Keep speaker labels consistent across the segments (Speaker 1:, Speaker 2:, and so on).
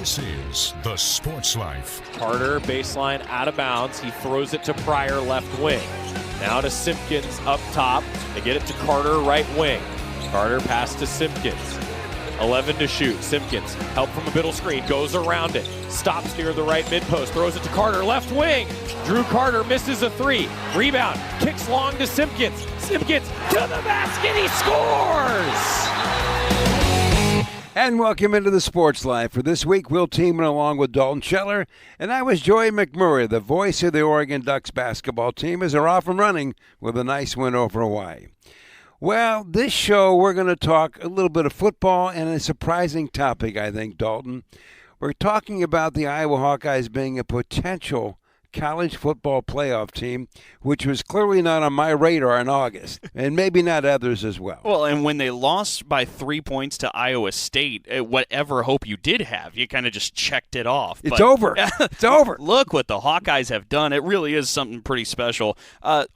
Speaker 1: This is The Sports Life.
Speaker 2: Carter, baseline out of bounds. He throws it to Pryor, left wing. Now to Simpkins up top. They get it to Carter, right wing. Carter pass to Simpkins. 11 to shoot. Simpkins, help from a middle screen, goes around it. Stops near the right mid-post, throws it to Carter, left wing. Drew Carter misses a three. Rebound, kicks long to Simpkins. Simpkins to the basket, he scores!
Speaker 3: And welcome into the Sports Life. For this week, we'll team along with Dalton Scheller, and I was Joey McMurray, the voice of the Oregon Ducks basketball team, as they're off and running with a nice win over Hawaii. Well, this show, we're going to talk a little bit of football and a surprising topic, I think, Dalton. We're talking about the Iowa Hawkeyes being a potential college football playoff team, which was clearly not on my radar in August, and maybe not others as well.
Speaker 4: Well, and when they lost by 3 points to Iowa State, whatever hope you did have, you kind of just checked it off.
Speaker 3: It's over. It's over.
Speaker 4: Look what the Hawkeyes have done. It really is something pretty special.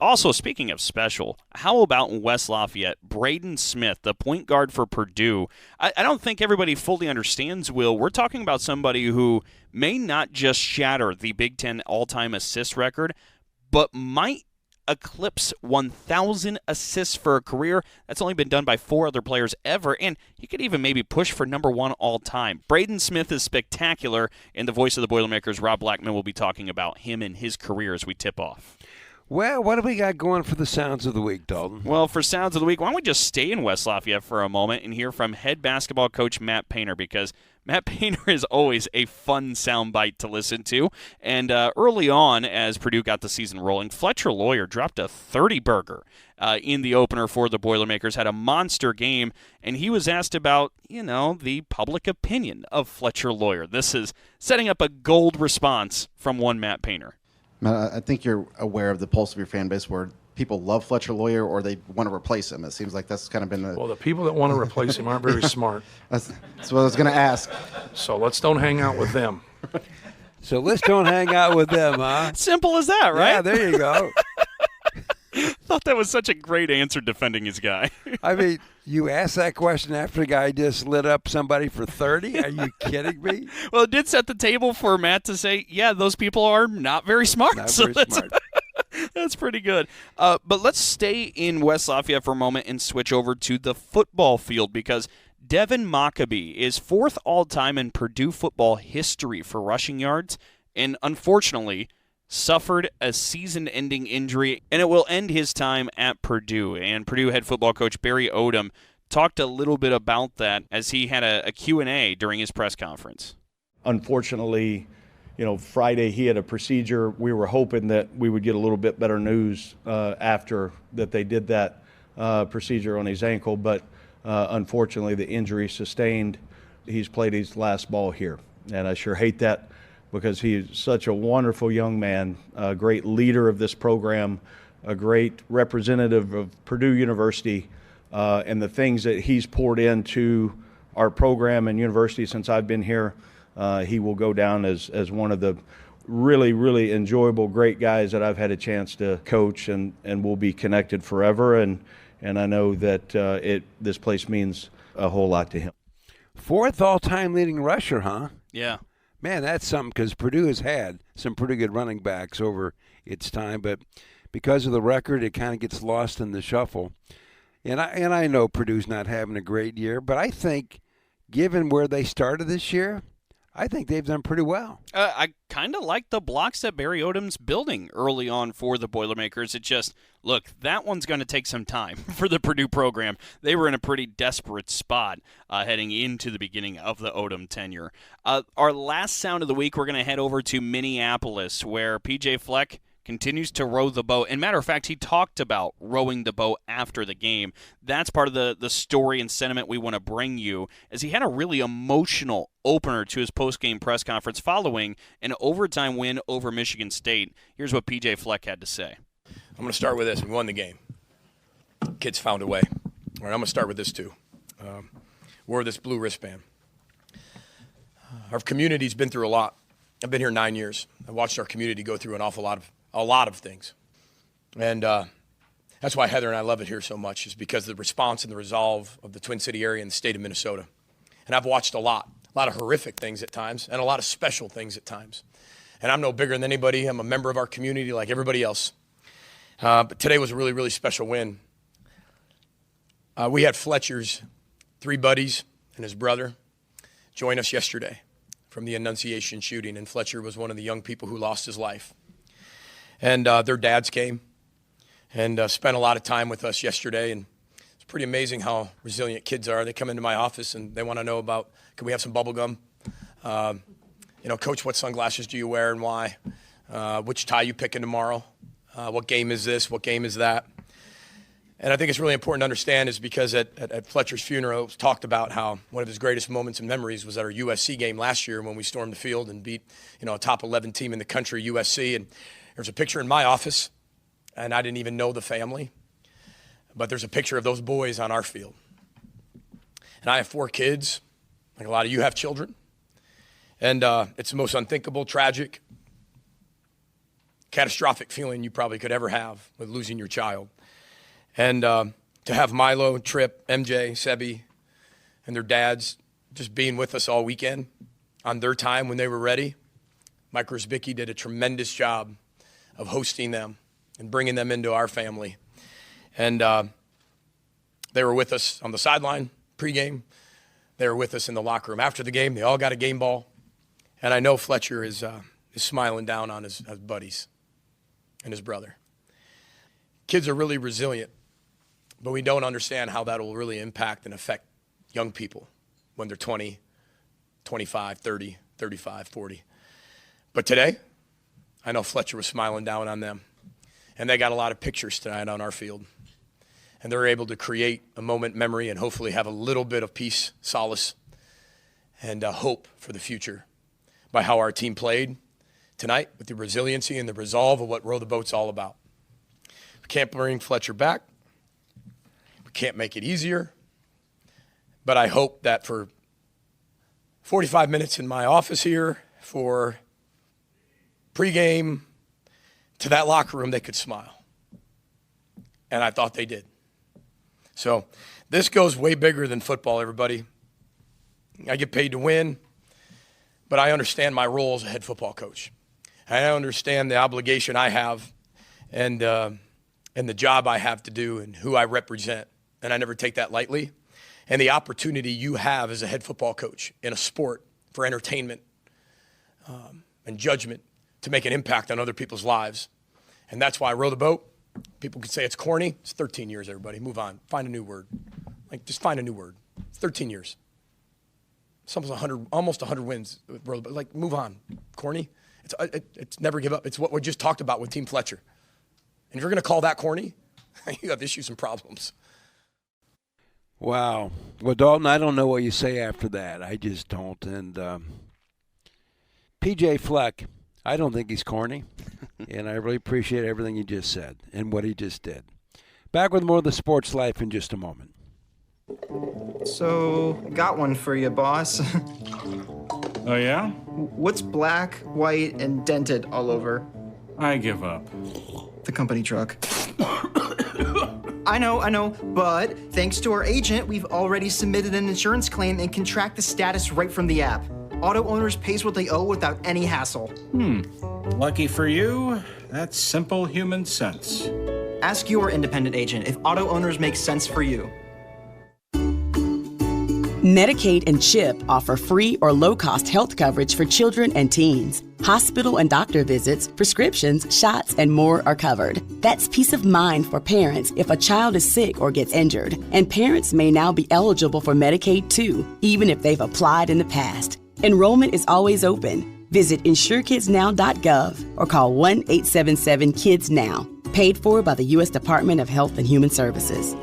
Speaker 4: Also, speaking of special, how about in West Lafayette, Braden Smith, the point guard for Purdue? I don't think everybody fully understands, Will. We're talking about somebody who may not just shatter the Big Ten all-time assist record, but might eclipse 1,000 assists for a career. That's only been done by 4 other players ever, and he could even maybe push for number 1 all-time. Braden Smith is spectacular, and the voice of the Boilermakers, Rob Blackman, will be talking about him and his career as we tip off.
Speaker 3: Well, what do we got going for the Sounds of the Week, Dalton?
Speaker 4: Well, for Sounds of the Week, why don't we just stay in West Lafayette for a moment and hear from head basketball coach Matt Painter, because Matt Painter is always a fun soundbite to listen to. And early on, as Purdue got the season rolling, Fletcher Lawyer dropped a 30-burger in the opener for the Boilermakers, had a monster game, and he was asked about, the public opinion of Fletcher Lawyer. This is setting up a gold response from one Matt Painter.
Speaker 5: I think you're aware of the pulse of your fan base where people love Fletcher Lawyer or they want to replace him. It seems like that's kind of been the...
Speaker 6: Well, the people that want to replace him aren't very smart.
Speaker 5: That's what I was going to ask.
Speaker 6: So let's don't hang out with them.
Speaker 3: So let's don't hang out with them, huh?
Speaker 4: Simple as that, right?
Speaker 3: Yeah, there you go.
Speaker 4: Thought that was such a great answer defending his guy.
Speaker 3: I mean, you asked that question after the guy just lit up somebody for 30? Are you kidding me?
Speaker 4: Well, it did set the table for Matt to say, yeah, those people are not very smart.
Speaker 3: Not very smart.
Speaker 4: That's pretty good. But let's stay in West Lafayette for a moment and switch over to the football field, because Devin Mockabee is 4th all-time in Purdue football history for rushing yards, and unfortunately suffered a season-ending injury, and it will end his time at Purdue. And Purdue head football coach Barry Odom talked a little bit about that as he had a Q&A during his press conference.
Speaker 7: Unfortunately, Friday he had a procedure. We were hoping that we would get a little bit better news after that they did that procedure on his ankle, but unfortunately the injury sustained. He's played his last ball here, and I sure hate that, because he is such a wonderful young man, a great leader of this program, a great representative of Purdue University, and the things that he's poured into our program and university since I've been here. He will go down as one of the really, really enjoyable, great guys that I've had a chance to coach, and will be connected forever. And I know that this place means a whole lot to him.
Speaker 3: 4th all-time leading rusher, huh?
Speaker 4: Yeah.
Speaker 3: Man, that's something, because Purdue has had some pretty good running backs over its time, but because of the record, it kind of gets lost in the shuffle. And I know Purdue's not having a great year, but I think, given where they started this year, I think they've done pretty well.
Speaker 4: I kind of like the blocks that Barry Odom's building early on for the Boilermakers. It just, look, that one's going to take some time for the Purdue program. They were in a pretty desperate spot heading into the beginning of the Odom tenure. Our last sound of the week, we're going to head over to Minneapolis, where P.J. Fleck continues to row the boat. And matter of fact, he talked about rowing the boat after the game. That's part of the story and sentiment we want to bring you, as he had a really emotional opener to his post-game press conference following an overtime win over Michigan State. Here's what P.J. Fleck had to say.
Speaker 8: I'm going to start with this. We won the game. Kids found a way. All right, I'm going to start with this, too. Wore this blue wristband. Our community's been through a lot. I've been here 9 years. I watched our community go through an awful lot of things. And that's why Heather and I love it here so much, is because of the response and the resolve of the Twin City area and the state of Minnesota. And I've watched a lot a lot of horrific things at times, and a lot of special things at times. And I'm no bigger than anybody. I'm a member of our community like everybody else. But today was a really, really special win. We had Fletcher's 3 buddies and his brother join us yesterday from the Annunciation shooting, and Fletcher was one of the young people who lost his life. And their dads came and spent a lot of time with us yesterday, and it's pretty amazing how resilient kids are. They come into my office and they want to know about, can we have some bubble gum? Coach, what sunglasses do you wear and why? Which tie you picking tomorrow? What game is this? What game is that? And I think it's really important to understand is because at Fletcher's funeral, it was talked about how one of his greatest moments and memories was at our USC game last year when we stormed the field and beat, a top 11 team in the country, USC. And there's a picture in my office, and I didn't even know the family, but there's a picture of those boys on our field. And I have 4 kids, like a lot of you have children. And it's the most unthinkable, tragic, catastrophic feeling you probably could ever have with losing your child. And to have Milo, Tripp, MJ, Sebi, and their dads just being with us all weekend on their time when they were ready. Mike Rosbicki did a tremendous job of hosting them and bringing them into our family. And they were with us on the sideline pregame. They were with us in the locker room after the game. They all got a game ball. And I know Fletcher is smiling down on his buddies and his brother. Kids are really resilient, but we don't understand how that will really impact and affect young people when they're 20, 25, 30, 35, 40. But today, I know Fletcher was smiling down on them. And they got a lot of pictures tonight on our field. And they're able to create a moment memory and hopefully have a little bit of peace, solace, and hope for the future by how our team played tonight with the resiliency and the resolve of what Row the Boat's all about. We can't bring Fletcher back. We can't make it easier. But I hope that for 45 minutes in my office here, for pregame, to that locker room, they could smile. And I thought they did. So this goes way bigger than football, everybody. I get paid to win, but I understand my role as a head football coach. I understand the obligation I have and the job I have to do and who I represent. And I never take that lightly. And the opportunity you have as a head football coach in a sport for entertainment and judgment to make an impact on other people's lives. And that's why I row the boat. People could say it's corny. It's 13 years, everybody. Move on. Find a new word. Just find a new word. It's 13 years. It's almost 100 wins. Move on. Corny? It's never give up. It's what we just talked about with Team Fletcher. And if you're going to call that corny, you have issues and problems.
Speaker 3: Wow. Well, Dalton, I don't know what you say after that. I just don't. And P.J. Fleck, I don't think he's corny. And I really appreciate everything you just said and what he just did. Back with more of the Sports Life in just a moment.
Speaker 9: So, got one for you, boss.
Speaker 10: Oh, yeah?
Speaker 9: What's black, white, and dented all over?
Speaker 10: I give up.
Speaker 9: The company truck. I know, but thanks to our agent, we've already submitted an insurance claim and can track the status right from the app. Auto owners pays what they owe without any hassle.
Speaker 10: Lucky for you, that's simple human sense.
Speaker 9: Ask your independent agent if auto owners make sense for you.
Speaker 11: Medicaid and CHIP offer free or low-cost health coverage for children and teens. Hospital and doctor visits, prescriptions, shots, and more are covered. That's peace of mind for parents if a child is sick or gets injured. And parents may now be eligible for Medicaid too, even if they've applied in the past. Enrollment is always open. Visit insurekidsnow.gov or call 1-877-KIDS-NOW. Paid for by the U.S. Department of Health and Human Services.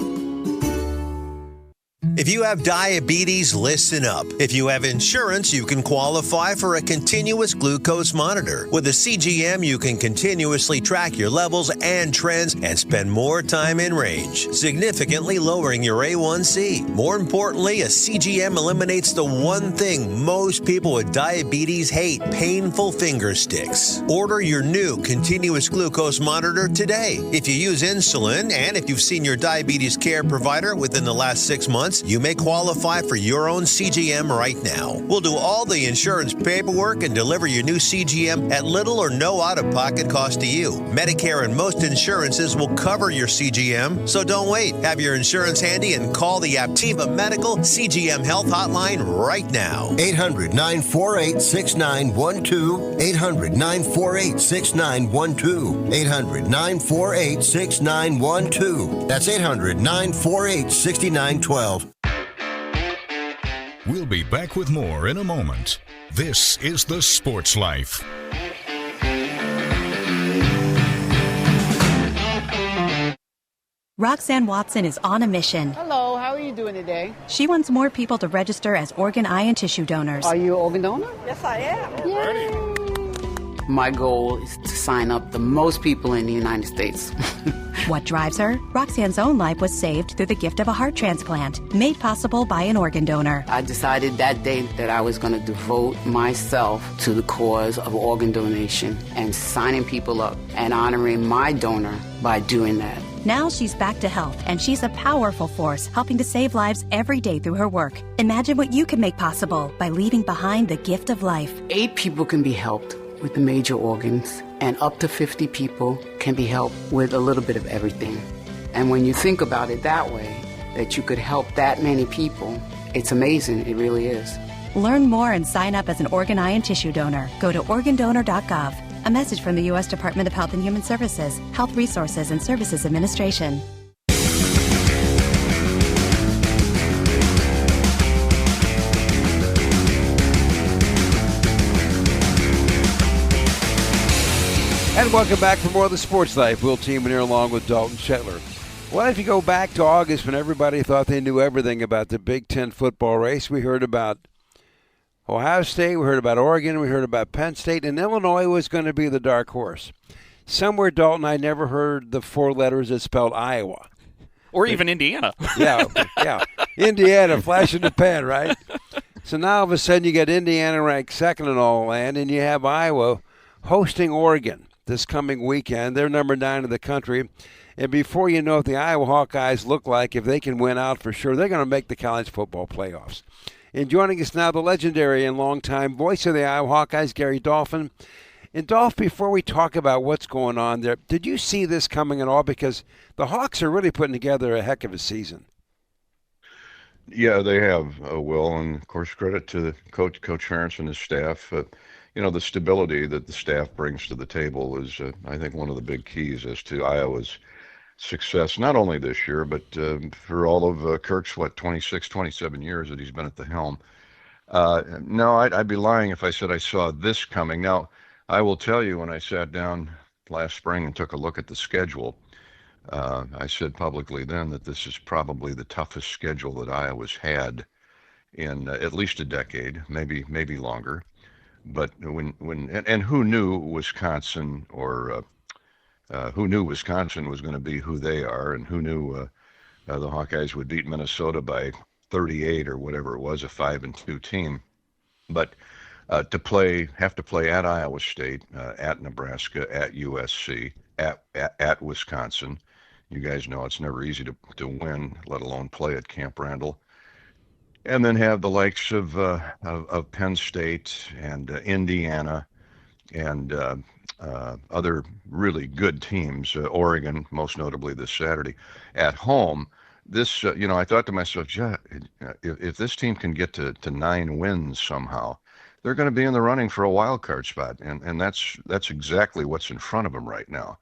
Speaker 12: If you have diabetes, listen up. If you have insurance, you can qualify for a continuous glucose monitor. With a CGM, you can continuously track your levels and trends and spend more time in range, significantly lowering your A1C. More importantly, a CGM eliminates the one thing most people with diabetes hate, painful finger sticks. Order your new continuous glucose monitor today. If you use insulin and if you've seen your diabetes care provider within the last 6 months, you may qualify for your own CGM right now. We'll do all the insurance paperwork and deliver your new CGM at little or no out-of-pocket cost to you. Medicare and most insurances will cover your CGM, so don't wait. Have your insurance handy and call the Aptiva Medical CGM Health Hotline right now.
Speaker 13: 800-948-6912. 800-948-6912. 800-948-6912. That's 800-948-6912.
Speaker 1: We'll be back with more in a moment. This is The Sports Life.
Speaker 14: Roxanne Watson is on a mission.
Speaker 15: Hello, how are you doing today?
Speaker 14: She wants more people to register as organ, eye, and tissue donors.
Speaker 15: Are you an organ donor?
Speaker 16: Yes, I am.
Speaker 15: Yay.
Speaker 16: My goal is to sign up the most people in the United States.
Speaker 14: What drives her? Roxanne's own life was saved through the gift of a heart transplant, made possible by an organ donor.
Speaker 16: I decided that day that I was going to devote myself to the cause of organ donation and signing people up and honoring my donor by doing that.
Speaker 14: Now she's back to health, and she's a powerful force helping to save lives every day through her work. Imagine what you can make possible by leaving behind the gift of life.
Speaker 16: 8 people can be helped with the major organs, and up to 50 people can be helped with a little bit of everything. And when you think about it that way, that you could help that many people, it's amazing. It really is.
Speaker 14: Learn more and sign up as an organ, eye, and tissue donor. Go to organdonor.gov. A message from the U.S. Department of Health and Human Services, Health Resources and Services Administration.
Speaker 3: And welcome back for more of the Sports Life. Will Teeman here along with Dalton Shetler. Well, if you go back to August when everybody thought they knew everything about the Big Ten football race, we heard about Ohio State, we heard about Oregon, we heard about Penn State, and Illinois was going to be the dark horse. Somewhere, Dalton, I never heard the 4 letters that spelled Iowa.
Speaker 4: Or even Indiana.
Speaker 3: Yeah. Indiana, flash in the pan, right? So now all of a sudden you get Indiana ranked second in all land, and you have Iowa hosting Oregon this coming weekend. They're number 9 in the country. And before you know what the Iowa Hawkeyes look like, if they can win out for sure, they're going to make the college football playoffs. And joining us now, the legendary and longtime voice of the Iowa Hawkeyes, Gary Dolphin. And Dolph, before we talk about what's going on there, did you see this coming at all? Because the Hawks are really putting together a heck of a season.
Speaker 17: Yeah, they have, Will, and of course credit to the Coach Ferentz and his staff. The stability that the staff brings to the table is, I think, one of the big keys as to Iowa's success, not only this year, but for all of Kirk's, 26, 27 years that he's been at the helm. No, I'd be lying if I said I saw this coming. Now, I will tell you, when I sat down last spring and took a look at the schedule, I said publicly then that this is probably the toughest schedule that Iowa's had in at least a decade, maybe longer. But and who knew Wisconsin who knew Wisconsin was going to be who they are, and who knew the Hawkeyes would beat Minnesota by 38 or whatever it was, a 5-2 team. But have to play at Iowa State, at Nebraska, at USC, at Wisconsin. You guys know it's never easy to win, let alone play at Camp Randall. And then have the likes of Penn State and Indiana and other really good teams, Oregon most notably this Saturday at home. This, I thought to myself, if this team can get to 9 wins somehow, they're going to be in the running for a wild card spot, and that's exactly what's in front of them right now.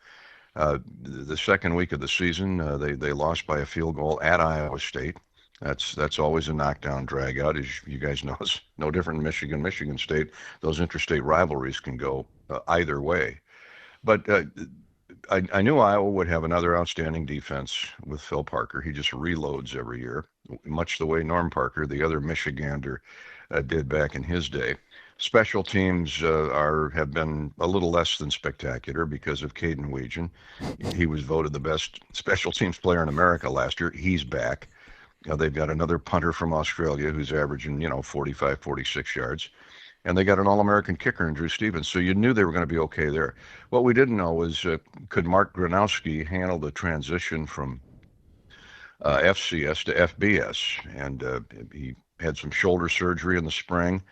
Speaker 17: The second week of the season, they lost by a field goal at Iowa State. That's always a knockdown drag out. As you guys know, it's no different in Michigan State. Those interstate rivalries can go either way. But I knew Iowa would have another outstanding defense with Phil Parker. He just reloads every year, much the way Norm Parker, the other Michigander, did back in his day. Special teams have been a little less than spectacular because of Caden Weegan. He was voted the best special teams player in America last year. He's back. They've got another punter from Australia who's averaging, 45, 46 yards. And they got an All-American kicker in Drew Stevens. So you knew they were going to be okay there. What we didn't know was could Mark Gronowski handle the transition from FCS to FBS, and he had some shoulder surgery in the spring,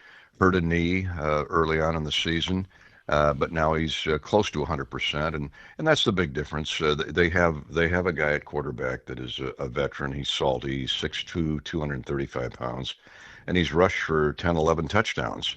Speaker 17: hurt a knee early on in the season, but now he's close to 100%, and that's the big difference. They have a guy at quarterback that is a veteran. He's salty. He's 6'2", 235 pounds, and he's rushed for 10, 11 touchdowns.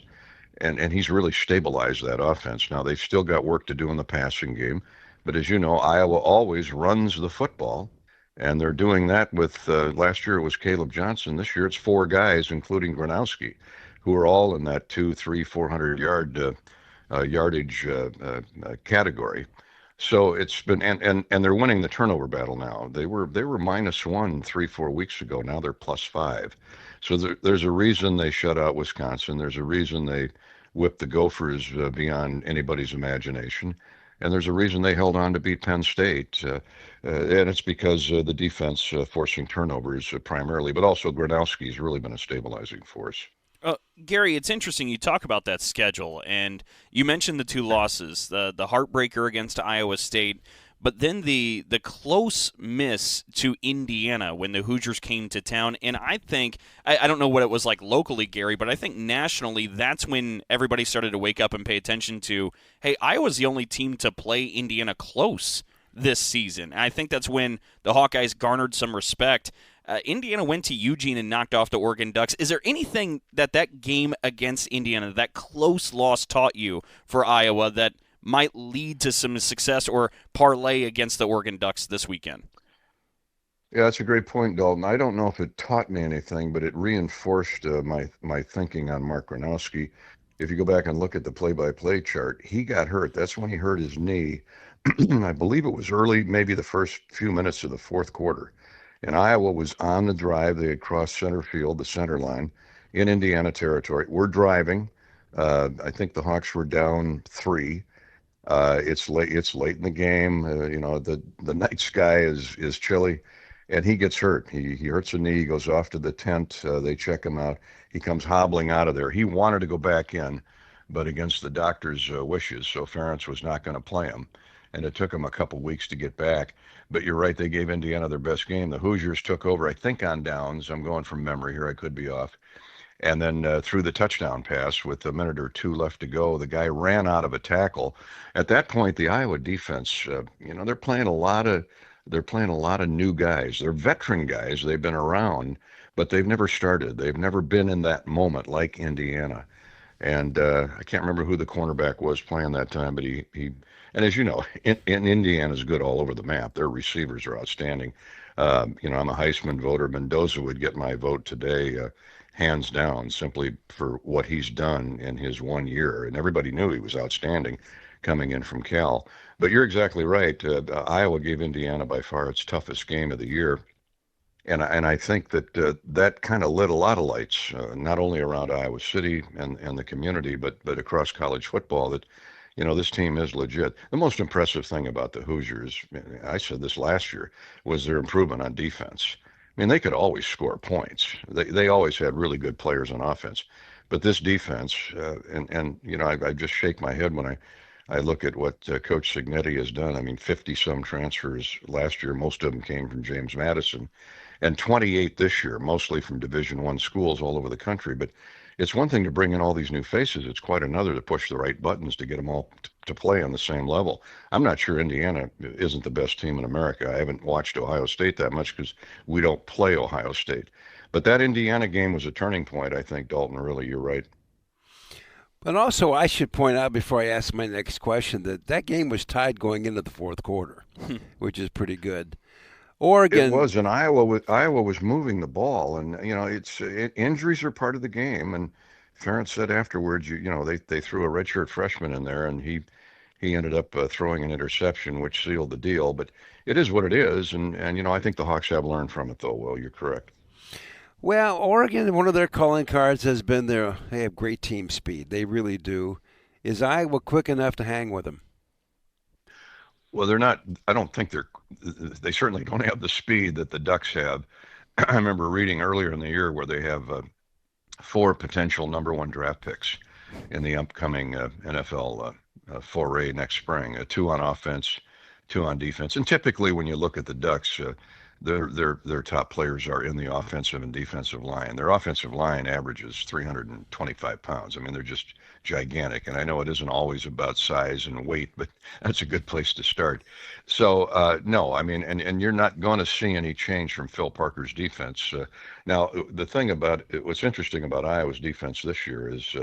Speaker 17: And he's really stabilized that offense. Now, they've still got work to do in the passing game, but as you know, Iowa always runs the football, and they're doing that with, last year it was Caleb Johnson. This year it's 4 guys, including Gronowski, who are all in that 200, 300, 400 yardage category. So it's been, and they're winning the turnover battle now. They were -1 3-4 weeks ago. Now they're +5. So there's a reason they shut out Wisconsin. There's a reason they whipped the Gophers beyond anybody's imagination. And there's a reason they held on to beat Penn State. And it's because the defense forcing turnovers primarily, but also Gronowski's really been a stabilizing force.
Speaker 4: Gary, it's interesting you talk about that schedule, and you mentioned the 2 losses, the heartbreaker against Iowa State, but then the close miss to Indiana when the Hoosiers came to town. And I think, I don't know what it was like locally, Gary, but I think nationally that's when everybody started to wake up and pay attention to, hey, Iowa's the only team to play Indiana close this season. And I think that's when the Hawkeyes garnered some respect. Indiana went to Eugene and knocked off the Oregon Ducks. Is there anything that game against Indiana, that close loss, taught you for Iowa that might lead to some success or parlay against the Oregon Ducks this weekend?
Speaker 17: Yeah, that's a great point, Dalton. I don't know if it taught me anything, but it reinforced my thinking on Mark Gronowski. If you go back and look at the play-by-play chart, he got hurt. That's when he hurt his knee. I believe it was early, maybe the first few minutes of the fourth quarter. And Iowa was on the drive. They had crossed center field, the center line, in Indiana territory. We're driving. I think the Hawks were down 3. It's late in the game. The night sky is chilly, and he gets hurt. He hurts a knee. He goes off to the tent. They check him out. He comes hobbling out of there. He wanted to go back in, but against the doctor's wishes, so Ferentz was not going to play him. And it took him a couple weeks to get back. But you're right, they gave Indiana their best game. The Hoosiers took over, I think, on downs. I'm going from memory here. I could be off. And then threw the touchdown pass with a minute or 2 left to go. The guy ran out of a tackle. At that point, the Iowa defense, they're playing a lot of new guys. They're veteran guys. They've been around, but they've never started. They've never been in that moment like Indiana. And I can't remember who the cornerback was playing that time, but he and as you know, Indiana's good all over the map. Their receivers are outstanding. I'm a Heisman voter. Mendoza would get my vote today, hands down, simply for what he's done in his 1 year. And everybody knew he was outstanding coming in from Cal. But you're exactly right. Iowa gave Indiana by far its toughest game of the year. And I think that that kind of lit a lot of lights, not only around Iowa City and the community, but across college football, that, this team is legit. The most impressive thing about the Hoosiers, I said this last year, was their improvement on defense. I mean, they could always score points. They always had really good players on offense. But this defense, I just shake my head when I look at what Coach Cignetti has done. I mean, 50-some transfers last year. Most of them came from James Madison. And 28 this year, mostly from Division I schools all over the country. But it's one thing to bring in all these new faces. It's quite another to push the right buttons to get them all to play on the same level. I'm not sure Indiana isn't the best team in America. I haven't watched Ohio State that much because we don't play Ohio State. But that Indiana game was a turning point, I think, Dalton. Really, you're right.
Speaker 3: But also, I should point out before I ask my next question that game was tied going into the fourth quarter, which is pretty good. Oregon.
Speaker 17: It was, and Iowa was moving the ball, and injuries are part of the game. And Ferentz said afterwards, they threw a redshirt freshman in there, and he ended up throwing an interception, which sealed the deal. But it is what it is, and I think the Hawks have learned from it, though. Will, you're correct.
Speaker 3: Well, Oregon, one of their calling cards has been they have great team speed. They really do. Is Iowa quick enough to hang with them?
Speaker 17: Well, they're not. I don't think they certainly don't have the speed that the Ducks have. I remember reading earlier in the year where they have 4 potential number 1 draft picks in the upcoming NFL foray next spring, 2 on offense, 2 on defense. And typically when you look at the Ducks, their top players are in the offensive and defensive line. Their offensive line averages 325 pounds. I mean, they're just gigantic. And I know it isn't always about size and weight, but that's a good place to start. So, no, I mean, and you're not going to see any change from Phil Parker's defense. Now, the thing about what's interesting about Iowa's defense this year is,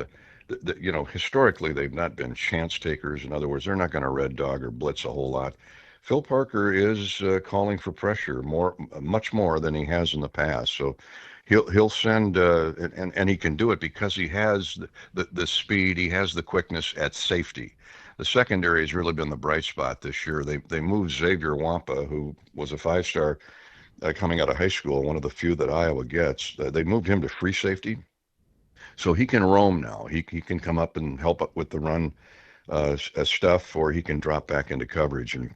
Speaker 17: you know, historically they've not been chance takers. In other words, they're not going to red dog or blitz a whole lot. Phil Parker is calling for pressure much more than he has in the past. So he'll send, and he can do it because he has the speed, he has the quickness at safety. The secondary has really been the bright spot this year. They moved Xavier Wampa, who was a 5-star coming out of high school, one of the few that Iowa gets. They moved him to free safety, so he can roam now. He can come up and help up with the run stuff, or he can drop back into coverage. And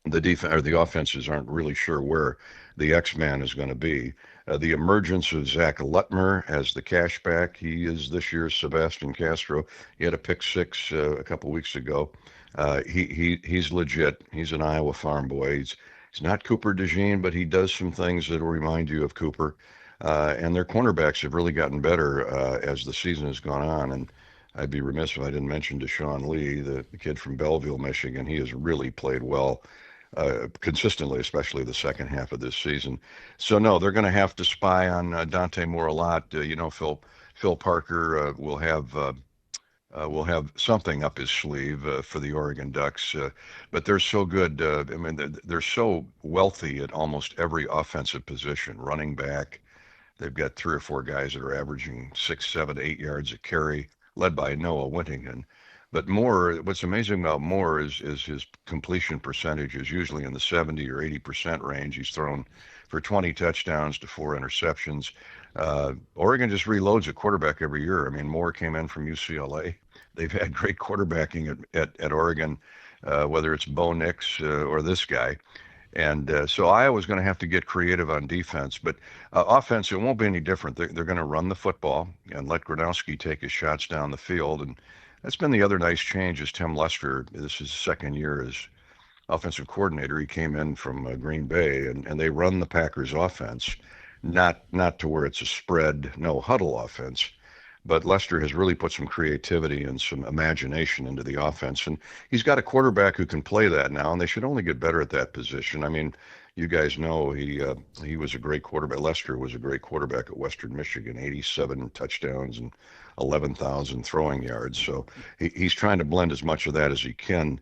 Speaker 17: the defense or the offenses aren't really sure where the X-Man is going to be. The emergence of Zach Lutmer as the cashback. He is this year's Sebastian Castro. He had a pick six a couple weeks ago. He's legit. He's an Iowa farm boy. He's not Cooper DeJean, but he does some things that will remind you of Cooper. And their cornerbacks have really gotten better as the season has gone on. And I'd be remiss if I didn't mention Deshaun Lee, the kid from Belleville, Michigan. He has really played well. Consistently, especially the second half of this season. So no, they're going to have to spy on Dante Moore a lot. You know, Phil Parker will have something up his sleeve for the Oregon Ducks, but they're so good. I mean, they're so wealthy at almost every offensive position. Running back, they've got 3 or 4 guys that are averaging 6, 7, 8 yards a carry, led by Noah Wintington. But Moore, what's amazing about Moore is his completion percentage is usually in the 70 or 80% range. He's thrown for 20 touchdowns to 4 interceptions. Oregon just reloads a quarterback every year. I mean, Moore came in from UCLA. They've had great quarterbacking at Oregon, whether it's Bo Nix or this guy. And so Iowa's going to have to get creative on defense. But offense, it won't be any different. They're going to run the football and let Gronowski take his shots down the field. And that's been the other nice change is Tim Lester. This is his second year as offensive coordinator. He came in from Green Bay, and they run the Packers offense, not to where it's a spread, no huddle offense. But Lester has really put some creativity and some imagination into the offense. And he's got a quarterback who can play that now, and they should only get better at that position. I mean, you guys know he was a great quarterback. Lester was a great quarterback at Western Michigan, 87 touchdowns and 11,000 throwing yards. So he's trying to blend as much of that as he can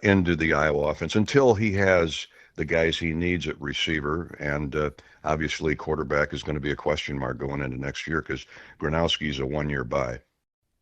Speaker 17: into the Iowa offense until he has the guys he needs at receiver. And obviously quarterback is going to be a question mark going into next year because Gronowski's a 1-year buy.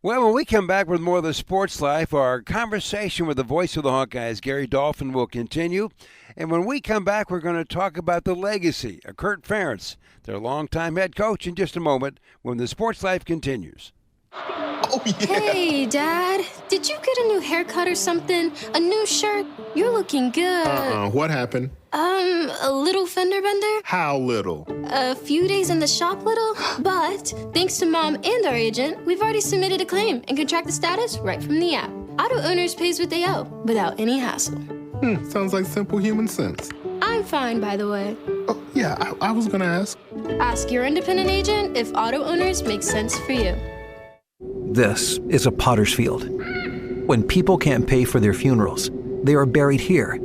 Speaker 3: Well, when we come back with more of the Sports Life, our conversation with the voice of the Hawkeyes, Gary Dolphin, will continue. And when we come back, we're going to talk about the legacy of Kurt Ferentz, their longtime head coach, in just a moment when the Sports Life continues.
Speaker 18: Oh, yeah. Hey, Dad. Did you get a new haircut or something? A new shirt? You're looking good.
Speaker 19: What happened?
Speaker 18: A little fender bender?
Speaker 19: How little?
Speaker 18: A few days in the shop little. But thanks to Mom and our agent, we've already submitted a claim and can track the status right from the app. Auto Owners pays what they owe without any hassle.
Speaker 19: Sounds like simple human sense.
Speaker 18: I'm fine, by the way.
Speaker 19: Oh, yeah, I was gonna ask.
Speaker 18: Ask your independent agent if Auto Owners makes sense for you.
Speaker 20: This is a potter's field. When people can't pay for their funerals, they are buried here.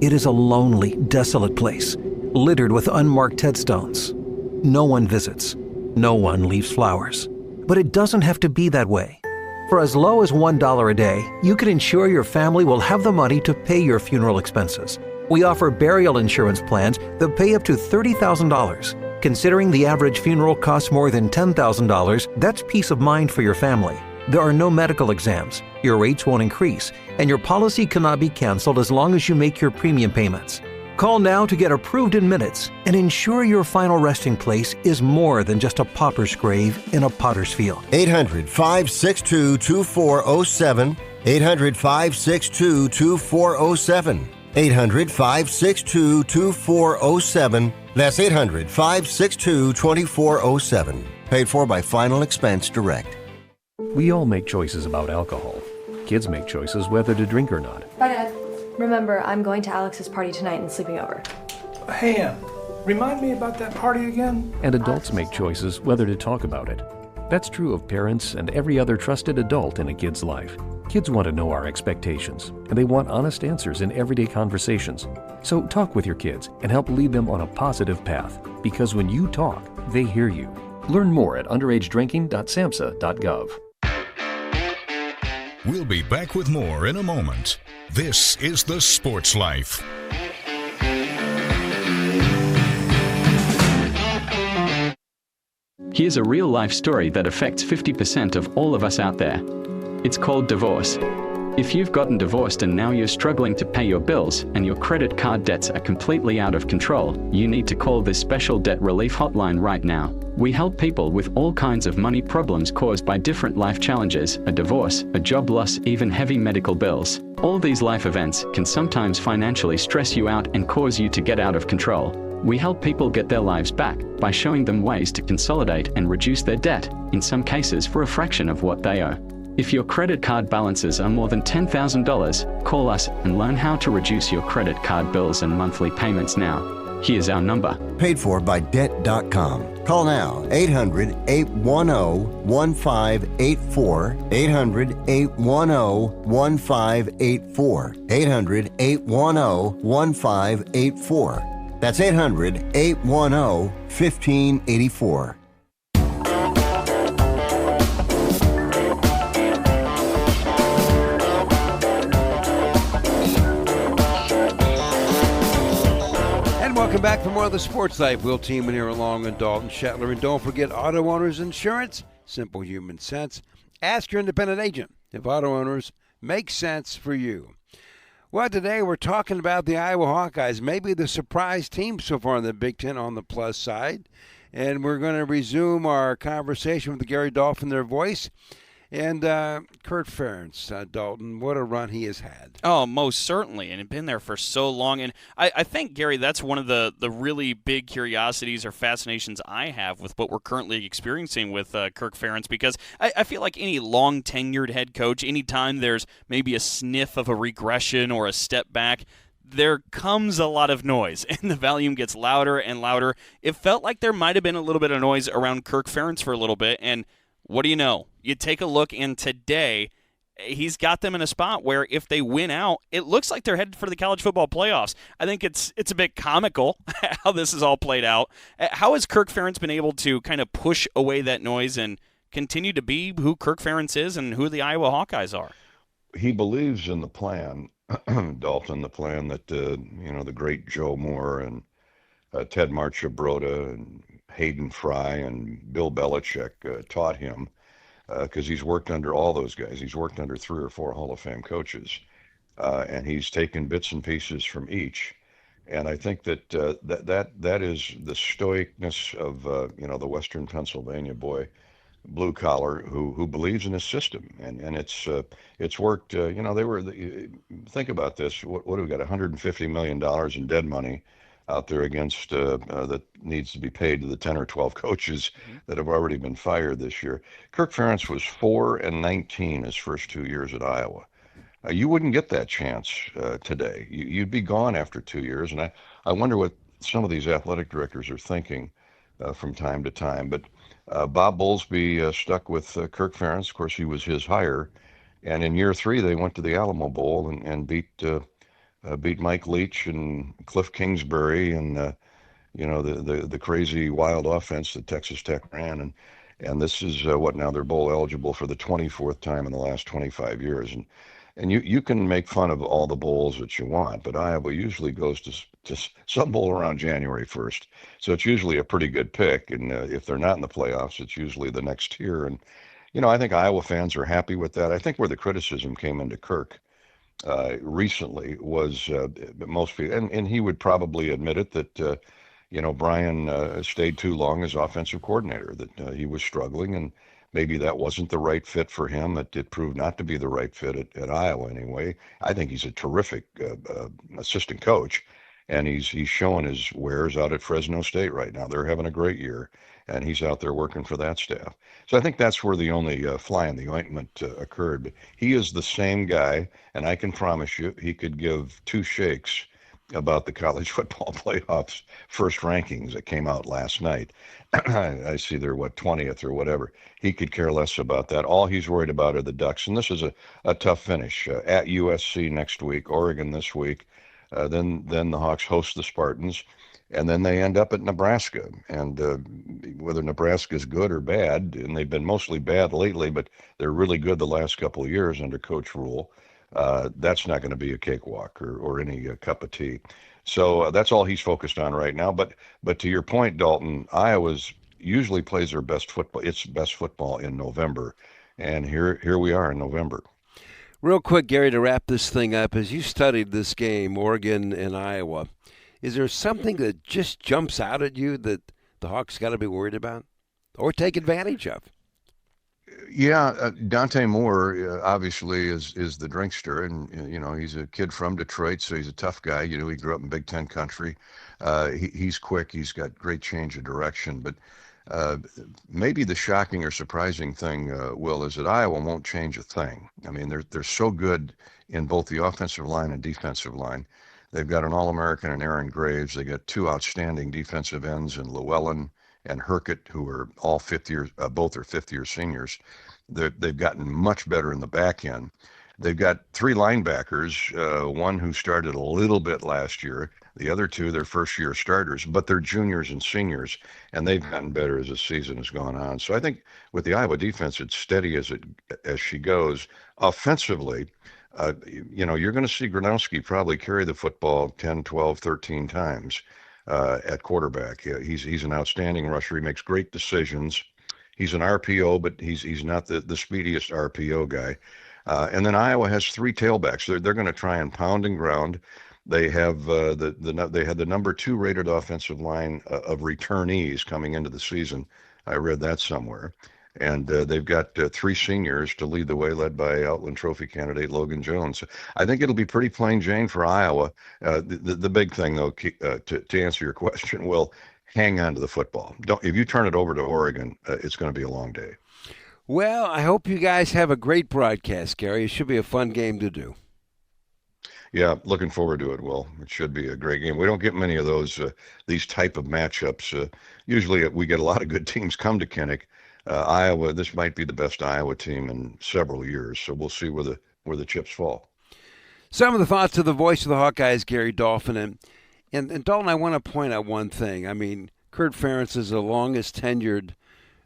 Speaker 20: It is a lonely, desolate place, littered with unmarked headstones. No one visits. No one leaves flowers. But it doesn't have to be that way. For as low as $1 a day, you can ensure your family will have the money to pay your funeral expenses. We offer burial insurance plans that pay up to $30,000. Considering the average funeral costs more than $10,000, that's peace of mind for your family. There are no medical exams, your rates won't increase, and your policy cannot be canceled as long as you make your premium payments. Call now to get approved in minutes and ensure your final resting place is more than just a pauper's grave in a potter's field.
Speaker 13: 800-562-2407. 800-562-2407. 800-562-2407. That's 800-562-2407. Paid for by Final Expense Direct.
Speaker 21: We all make choices about alcohol. Kids make choices whether to drink or not.
Speaker 22: Bye, Dad. Remember, I'm going to Alex's party tonight and sleeping over.
Speaker 6: Hey, Em, Remind me about that party again?
Speaker 21: And adults make choices whether to talk about it. That's true of parents and every other trusted adult in a kid's life. Kids want to know our expectations, and they want honest answers in everyday conversations. So talk with your kids and help lead them on a positive path, because when you talk, they hear you. Learn more at underagedrinking.samhsa.gov.
Speaker 1: We'll be back with more in a moment. This is The Sports Life.
Speaker 2: Here's a real-life story that affects 50% of all of us out there. It's called divorce. If you've gotten divorced and now you're struggling to pay your bills and your credit card debts are completely out of control, you need to call this special debt relief hotline right now. We help people with all kinds of money problems caused by different life challenges, a divorce, a job loss, even heavy medical bills. All these life events can sometimes financially stress you out and cause you to get out of control. We help people get their lives back by showing them ways to consolidate and reduce their debt, in some cases for a fraction of what they owe. If your credit card balances are more than $10,000, call us and learn how to reduce your credit card bills and monthly payments now. Here's our number.
Speaker 13: Paid for by Debt.com. Call now, 800-810-1584, 800-810-1584, 800-810-1584. That's 800-810-1584.
Speaker 3: Welcome back for more of the Sports Life. Will Tiemann here along with Dalton Shetler. And don't forget Auto Owners Insurance, simple human sense. Ask your independent agent if Auto Owners make sense for you. Well, today we're talking about the Iowa Hawkeyes, maybe the surprise team so far in the Big Ten on the plus side. And we're going to resume our conversation with Gary Dolphin, their voice. And Kurt Ferentz, Dalton, what a run he has had.
Speaker 4: Oh, most certainly, and it's been there for so long. And I think, Gary, that's one of the really big curiosities or fascinations I have with what we're currently experiencing with Kirk Ferentz, because I feel like any long-tenured head coach, anytime there's maybe a sniff of a regression or a step back, there comes a lot of noise, and the volume gets louder and louder. It felt like there might have been a little bit of noise around Kirk Ferentz for a little bit, and what do you know? You take a look, and today he's got them in a spot where if they win out, it looks like they're headed for the college football playoffs. I think it's a bit comical how this is all played out. How has Kirk Ferentz been able to kind of push away that noise and continue to be who Kirk Ferentz is and who the Iowa Hawkeyes are?
Speaker 17: He believes in the plan, Dalton, the plan that, the great Joe Moore and Ted Marchibroda and Hayden Fry and Bill Belichick taught him, because he's worked under all those guys. He's worked under 3 or 4 Hall of Fame coaches, and he's taken bits and pieces from each. And I think that that is the stoicness of the Western Pennsylvania boy, blue collar, who believes in his system, and it's worked. Think about this. What do we got? $150 million in dead money out there against that needs to be paid to the 10 or 12 coaches that have already been fired this year. Kirk Ferentz was 4-19 his first 2 years at Iowa. You wouldn't get that chance today. You'd be gone after 2 years, and I wonder what some of these athletic directors are thinking from time to time. But Bob Bowlesby stuck with Kirk Ferentz. Of course, he was his hire, and in year 3 they went to the Alamo Bowl and beat Mike Leach and Cliff Kingsbury and the crazy wild offense that Texas Tech ran, and this is what now they're bowl eligible for the 24th time in the last 25 years, and you can make fun of all the bowls that you want, but Iowa usually goes to some bowl around January 1st, so it's usually a pretty good pick, and if they're not in the playoffs, it's usually the next tier, and I think Iowa fans are happy with that. I think where the criticism came into Kirk recently was most people, and he would probably admit it, that Brian stayed too long as offensive coordinator, that he was struggling, and maybe that wasn't the right fit for him. It proved not to be the right fit at Iowa anyway. I think he's a terrific assistant coach, and he's showing his wares out at Fresno State right now. They're having a great year, and he's out there working for that staff. So I think that's where the only fly in the ointment occurred. But he is the same guy, and I can promise you he could give 2 shakes about the college football playoffs first rankings that came out last night. I see they're 20th or whatever. He could care less about that. All he's worried about are the Ducks, and this is a tough finish. At USC next week, Oregon this week, then the Hawks host the Spartans, and then they end up at Nebraska. And whether Nebraska is good or bad, and they've been mostly bad lately, but they're really good the last couple of years under Coach Rule. That's not going to be a cakewalk or any cup of tea. So that's all he's focused on right now. But to your point, Dalton, Iowa's usually plays their best football. Its best football in November, and here we are in November.
Speaker 3: Real quick, Gary, to wrap this thing up, as you studied this game, Oregon and Iowa, is there something that just jumps out at you that the Hawks got to be worried about or take advantage of?
Speaker 17: Yeah, Dante Moore obviously is the drinkster, and he's a kid from Detroit, so he's a tough guy. He grew up in Big Ten country. He's quick. He's got great change of direction. But maybe the shocking or surprising thing, Will, is that Iowa won't change a thing. I mean, they're so good in both the offensive line and defensive line. They've got an All-American in Aaron Graves. They got two outstanding defensive ends in Llewellyn and Herkett, who are all both are fifth-year seniors. They've gotten much better in the back end. They've got three linebackers, one who started a little bit last year. The other two, they're first-year starters, but they're juniors and seniors, and they've gotten better as the season has gone on. So I think with the Iowa defense, it's steady as she goes. Offensively, you're going to see Gronowski probably carry the football 10, 12, 13 times. At quarterback. He's an outstanding rusher. He makes great decisions. He's an RPO, but he's not the speediest RPO guy. And then Iowa has three tailbacks. They're going to try and pound and ground. They have they had the number 2 rated offensive line of returnees coming into the season. I read that somewhere. And they've got 3 seniors to lead the way, led by Outland Trophy candidate Logan Jones. I think it'll be pretty plain Jane for Iowa. The big thing, though, to answer your question, Will, hang on to the football. If you turn it over to Oregon, it's going to be a long day.
Speaker 3: Well, I hope you guys have a great broadcast, Gary. It should be a fun game to do.
Speaker 17: Yeah, looking forward to it, Will. It should be a great game. We don't get many of these type of matchups. Usually we get a lot of good teams come to Kinnick. Iowa, this might be the best Iowa team in several years, so we'll see where the chips fall.
Speaker 3: Some of the thoughts of the voice of the Hawkeyes, Gary Dolphin. And Dalton, I want to point out one thing. I mean, Kurt Ferentz is the longest tenured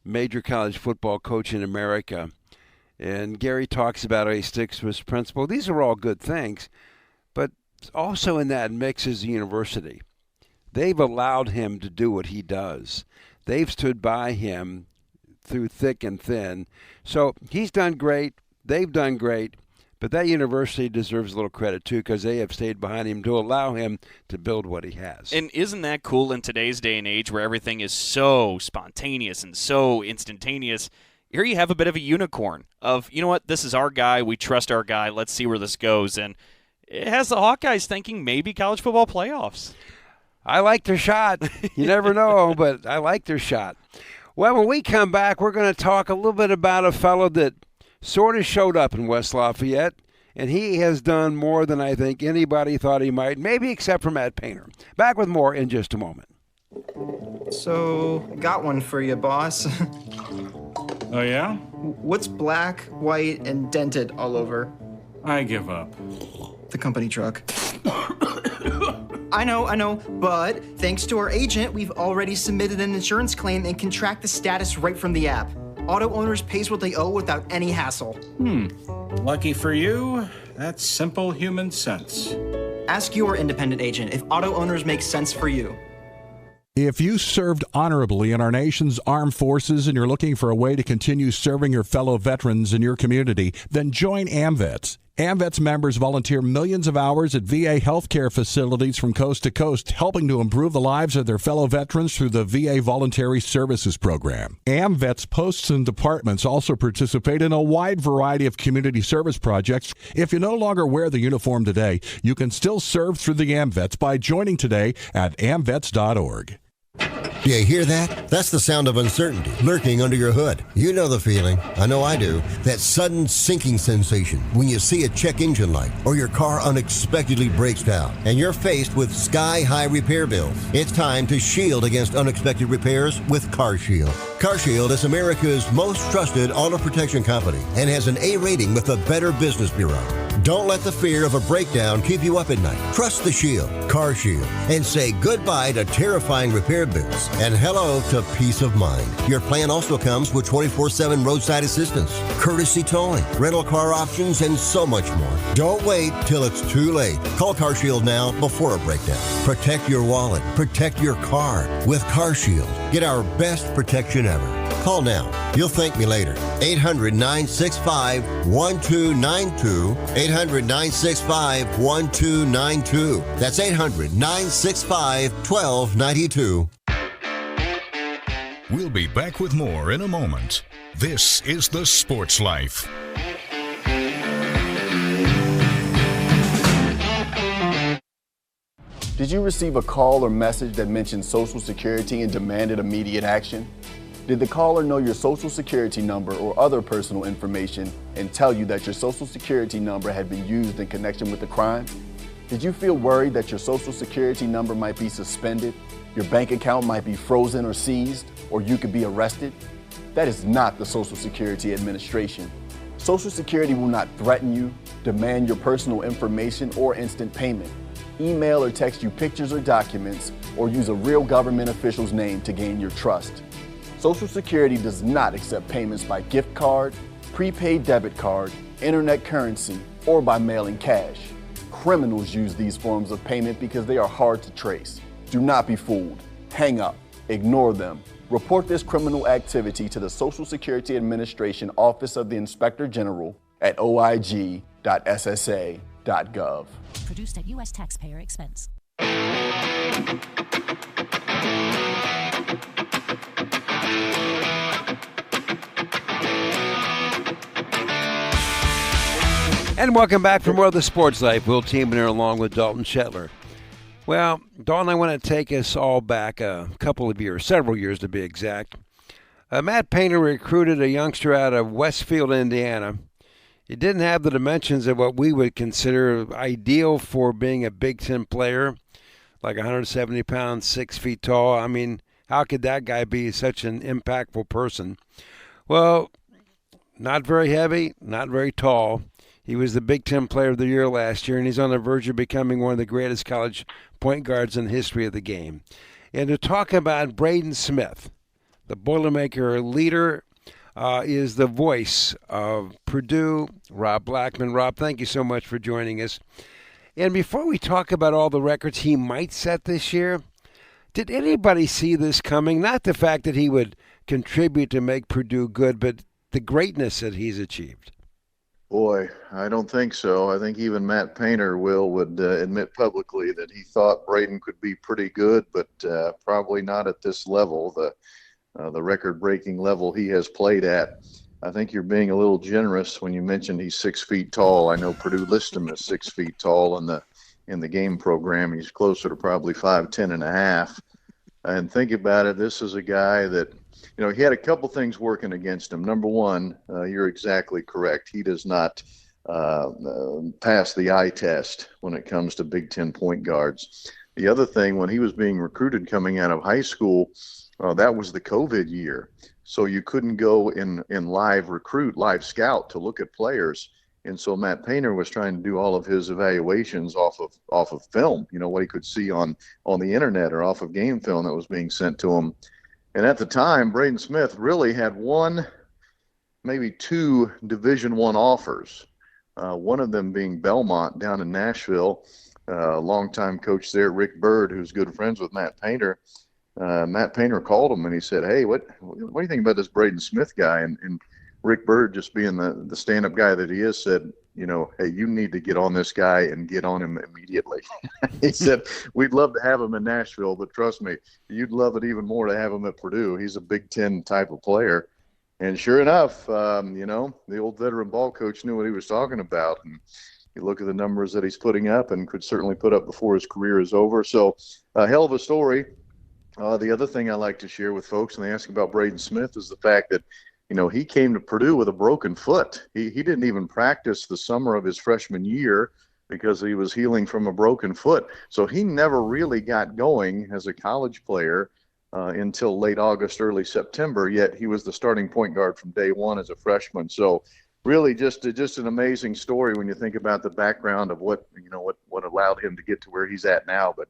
Speaker 3: major college football coach in America. And Gary talks about how he sticks to his principle. These are all good things. But also in that mix is the university. They've allowed him to do what he does. They've stood by him through thick and thin. So he's done great. They've done great. But that university deserves a little credit, too, because they have stayed behind him to allow him to build what he has.
Speaker 4: And isn't that cool in today's day and age where everything is so spontaneous and so instantaneous? Here you have a bit of a unicorn of, you know what, this is our guy. We trust our guy. Let's see where this goes. And it has the Hawkeyes thinking maybe college football playoffs.
Speaker 3: I like their shot. You never know, but I like their shot. Well, when we come back, we're going to talk a little bit about a fellow that sort of showed up in West Lafayette, and he has done more than I think anybody thought he might, maybe except for Matt Painter. Back with more in just a moment.
Speaker 9: So, got one for you, boss.
Speaker 10: Oh, yeah?
Speaker 9: What's black, white, and dented all over?
Speaker 10: I give up.
Speaker 9: The company truck. I know, but thanks to our agent, we've already submitted an insurance claim and can track the status right from the app. Auto owners pays what they owe without any hassle.
Speaker 10: Lucky for you, that's simple human sense.
Speaker 9: Ask your independent agent if auto owners make sense for you.
Speaker 5: If you served honorably in our nation's armed forces and you're looking for a way to continue serving your fellow veterans in your community, then join AMVETS. AMVETS members volunteer millions of hours at VA healthcare facilities from coast to coast, helping to improve the lives of their fellow veterans through the VA Voluntary Services Program. AMVETS posts and departments also participate in a wide variety of community service projects. If you no longer wear the uniform today, you can still serve through the AMVETS by joining today at amvets.org.
Speaker 13: Do you hear that? That's the sound of uncertainty lurking under your hood. You know the feeling. I know I do. That sudden sinking sensation when you see a check engine light or your car unexpectedly breaks down and you're faced with sky-high repair bills. It's time to shield against unexpected repairs with CarShield. CarShield is America's most trusted auto protection company and has an A rating with the Better Business Bureau. Don't let the fear of a breakdown keep you up at night. Trust the Shield, CarShield, and say goodbye to terrifying repair bills and hello to peace of mind. Your plan also comes with 24/7 roadside assistance, courtesy towing, rental car options, and so much more. Don't wait till it's too late. Call CarShield now before a breakdown. Protect your wallet. Protect your car with CarShield. Get our best protection ever. Call now. You'll thank me later. 800-965-1292. 800-965-1292. That's 800-965-1292.
Speaker 1: We'll be back with more in a moment. This is The Sports Life.
Speaker 7: Did you receive a call or message that mentioned Social Security and demanded immediate action? Did the caller know your Social Security number or other personal information and tell you that your Social Security number had been used in connection with the crime? Did you feel worried that your Social Security number might be suspended, your bank account might be frozen or seized, or you could be arrested? That is not the Social Security Administration. Social Security will not threaten you, demand your personal information, or instant payment, email or text you pictures or documents, or use a real government official's name to gain your trust. Social Security does not accept payments by gift card, prepaid debit card, internet currency, or by mailing cash. Criminals use these forms of payment because they are hard to trace. Do not be fooled. Hang up. Ignore them. Report this criminal activity to the Social Security Administration Office of the Inspector General at oig.ssa.gov.
Speaker 22: Produced at U.S. taxpayer expense.
Speaker 3: And welcome back for more of The Sports Life. Will Tiemann here along with Dalton Shetler. Well, Dalton, I want to take us all back a couple of years, several years to be exact. Matt Painter recruited a youngster out of Westfield, Indiana. He didn't have the dimensions of what we would consider ideal for being a Big Ten player, like 170 pounds, 6 feet tall. I mean, how could that guy be such an impactful person? Well, not very heavy, not very tall. He was the Big Ten Player of the Year last year, and he's on the verge of becoming one of the greatest college point guards in the history of the game. And to talk about Braden Smith, the Boilermaker leader, is the voice of Purdue, Rob Blackman. Rob, thank you so much for joining us. And before we talk about all the records he might set this year, did anybody see this coming? Not the fact that he would contribute to make Purdue good, but the greatness that he's achieved.
Speaker 23: Boy, I don't think so. I think even Matt Painter would admit publicly that he thought Braden could be pretty good, but probably not at this level, the record-breaking level he has played at. I think you're being a little generous when you mentioned he's 6 feet tall. I know Purdue lists him as 6 feet tall in the game program. He's closer to probably 5'10" and a half. And think about it, this is a guy that, he had a couple things working against him. Number one, you're exactly correct. He does not pass the eye test when it comes to Big Ten point guards. The other thing, when he was being recruited coming out of high school, that was the COVID year. So you couldn't go in live scout to look at players. And so Matt Painter was trying to do all of his evaluations off of film, what he could see on the internet or off of game film that was being sent to him. And at the time, Braden Smith really had one, maybe two Division I offers, one of them being Belmont down in Nashville. Longtime coach there, Rick Byrd, who's good friends with Matt Painter. Matt Painter called him and he said, "Hey, what do you think about this Braden Smith guy?" And Rick Byrd, just being the stand-up guy that he is, said, "Hey, you need to get on this guy and get on him immediately." He said, "We'd love to have him in Nashville, but trust me, you'd love it even more to have him at Purdue. He's a Big Ten type of player." And sure enough, the old veteran ball coach knew what he was talking about. And you look at the numbers that he's putting up and could certainly put up before his career is over. So a hell of a story. The other thing I like to share with folks, and they ask about Braden Smith, is the fact that, he came to Purdue with a broken foot. He didn't even practice the summer of his freshman year because he was healing from a broken foot. So he never really got going as a college player until late August, early September, yet he was the starting point guard from day one as a freshman. So really just an amazing story when you think about the background of what allowed him to get to where he's at now. But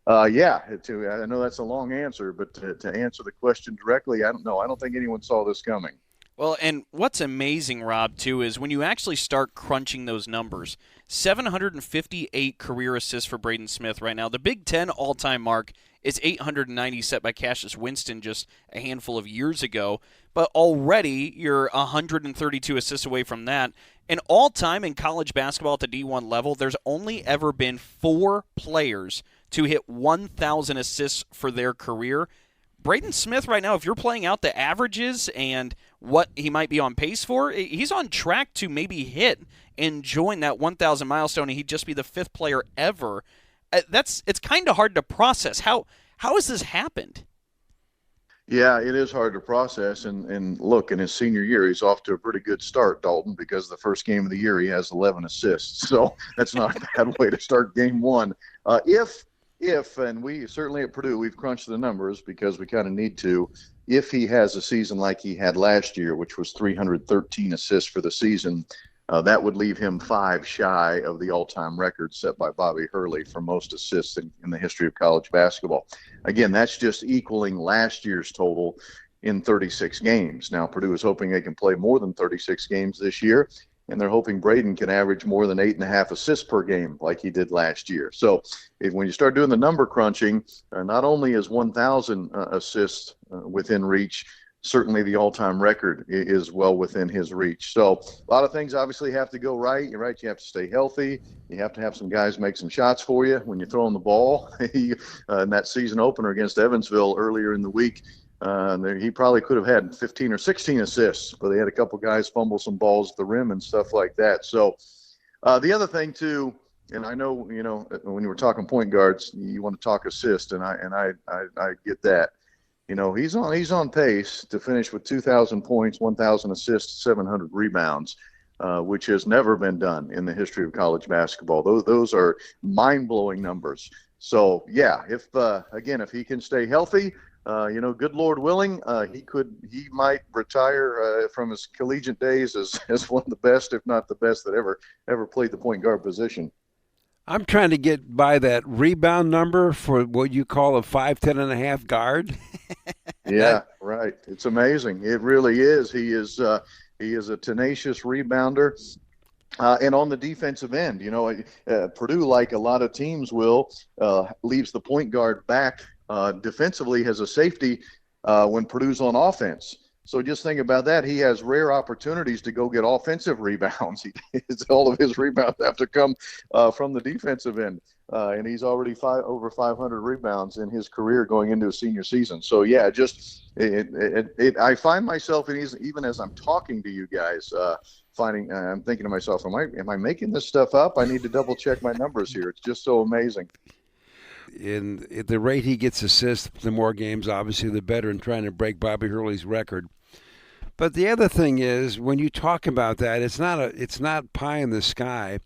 Speaker 23: I know that's a long answer, but to answer the question directly, I don't know. I don't think anyone saw this coming.
Speaker 4: Well, and what's amazing, Rob, too, is when you actually start crunching those numbers, 758 career assists for Braden Smith right now. The Big Ten all-time mark is 890, set by Cassius Winston just a handful of years ago. But already you're 132 assists away from that. And all-time in college basketball at the D1 level, there's only ever been 4 players to hit 1,000 assists for their career. Braden Smith right now, if you're playing out the averages and what he might be on pace for, he's on track to maybe hit and join that 1,000 milestone, and he'd just be the 5th player ever. It's kind of hard to process. How has this happened?
Speaker 23: Yeah, it is hard to process. And look, in his senior year, he's off to a pretty good start, Dalton, because the first game of the year he has 11 assists. So that's not a bad way to start game one. If, and we certainly at Purdue, we've crunched the numbers because we kind of need to, if he has a season like he had last year, which was 313 assists for the season, that would leave him 5 shy of the all-time record set by Bobby Hurley for most assists in the history of college basketball. Again, that's just equaling last year's total in 36 games. Now, Purdue is hoping they can play more than 36 games this year, and they're hoping Braden can average more than 8.5 assists per game like he did last year. So when you start doing the number crunching, not only is 1,000 assists within reach, certainly the all-time record is well within his reach. So a lot of things obviously have to go right. You're right. You have to stay healthy. You have to have some guys make some shots for you when you're throwing the ball. In that season opener against Evansville earlier in the week, he probably could have had 15 or 16 assists, but they had a couple guys fumble some balls at the rim and stuff like that. So the other thing too, and I know, when you were talking point guards, you want to talk assist, and I get that. He's on pace to finish with 2,000 points, 1,000 assists, 700 rebounds, which has never been done in the history of college basketball. Those are mind-blowing numbers. So yeah, if he can stay healthy, good Lord willing, he might retire from his collegiate days as one of the best, if not the best, that ever played the point guard position.
Speaker 3: I'm trying to get by that rebound number for what you call a 5'10.5" guard.
Speaker 23: Yeah, right. It's amazing. It really is. He is a tenacious rebounder. And on the defensive end, Purdue, like a lot of teams will, leaves the point guard back defensively as a safety when Purdue's on offense. So just think about that. He has rare opportunities to go get offensive rebounds. All of his rebounds have to come from the defensive end. And he's already over 500 rebounds in his career going into his senior season. So, yeah, I find myself, even as I'm talking to you guys, I'm thinking to myself, am I making this stuff up? I need to double check my numbers here. It's just so amazing.
Speaker 3: In at the rate he gets assists, the more games, obviously, the better in trying to break Bobby Hurley's record. But the other thing is, when you talk about that, it's not pie in the sky.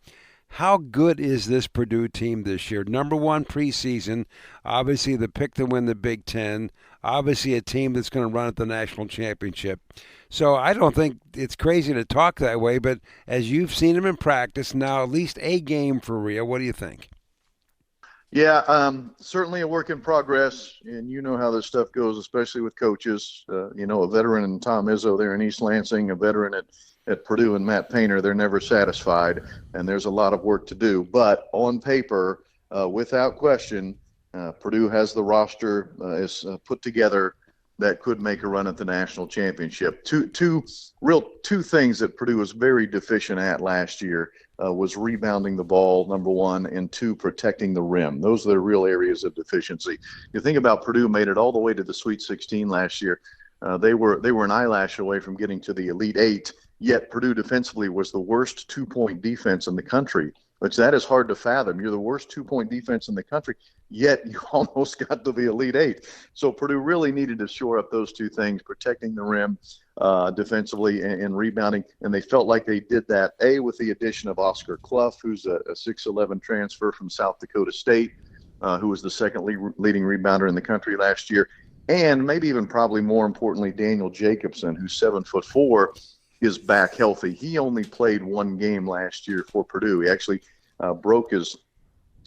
Speaker 3: How good is this Purdue team this year? Number one preseason, obviously the pick to win the Big Ten, obviously a team that's going to run at the national championship. So I don't think it's crazy to talk that way, but as you've seen them in practice, now at least a game for real, what do you think?
Speaker 23: Yeah, certainly a work in progress, and you know how this stuff goes, especially with coaches. A veteran in Tom Izzo there in East Lansing, a veteran at Purdue and Matt Painter, they're never satisfied, and there's a lot of work to do. But on paper, without question, Purdue has the roster is put together that could make a run at the national championship. Two things that Purdue was very deficient at last year was rebounding the ball, number one, and two, protecting the rim. Those are the real areas of deficiency. You think about Purdue made it all the way to the Sweet 16 last year. They were an eyelash away from getting to the Elite Eight, yet Purdue defensively was the worst 2-point defense in the country which that is hard to fathom. You're the worst 2-point defense in the country, yet you almost got to the Elite Eight. So Purdue really needed to shore up those two things, protecting the rim defensively and rebounding, and they felt like they did that, with the addition of Oscar Clough, who's a 6'11" transfer from South Dakota State, who was the second leading rebounder in the country last year, and maybe even probably more importantly, Daniel Jacobson, who's 7'4", is back healthy. He only played one game last year for Purdue. He actually broke his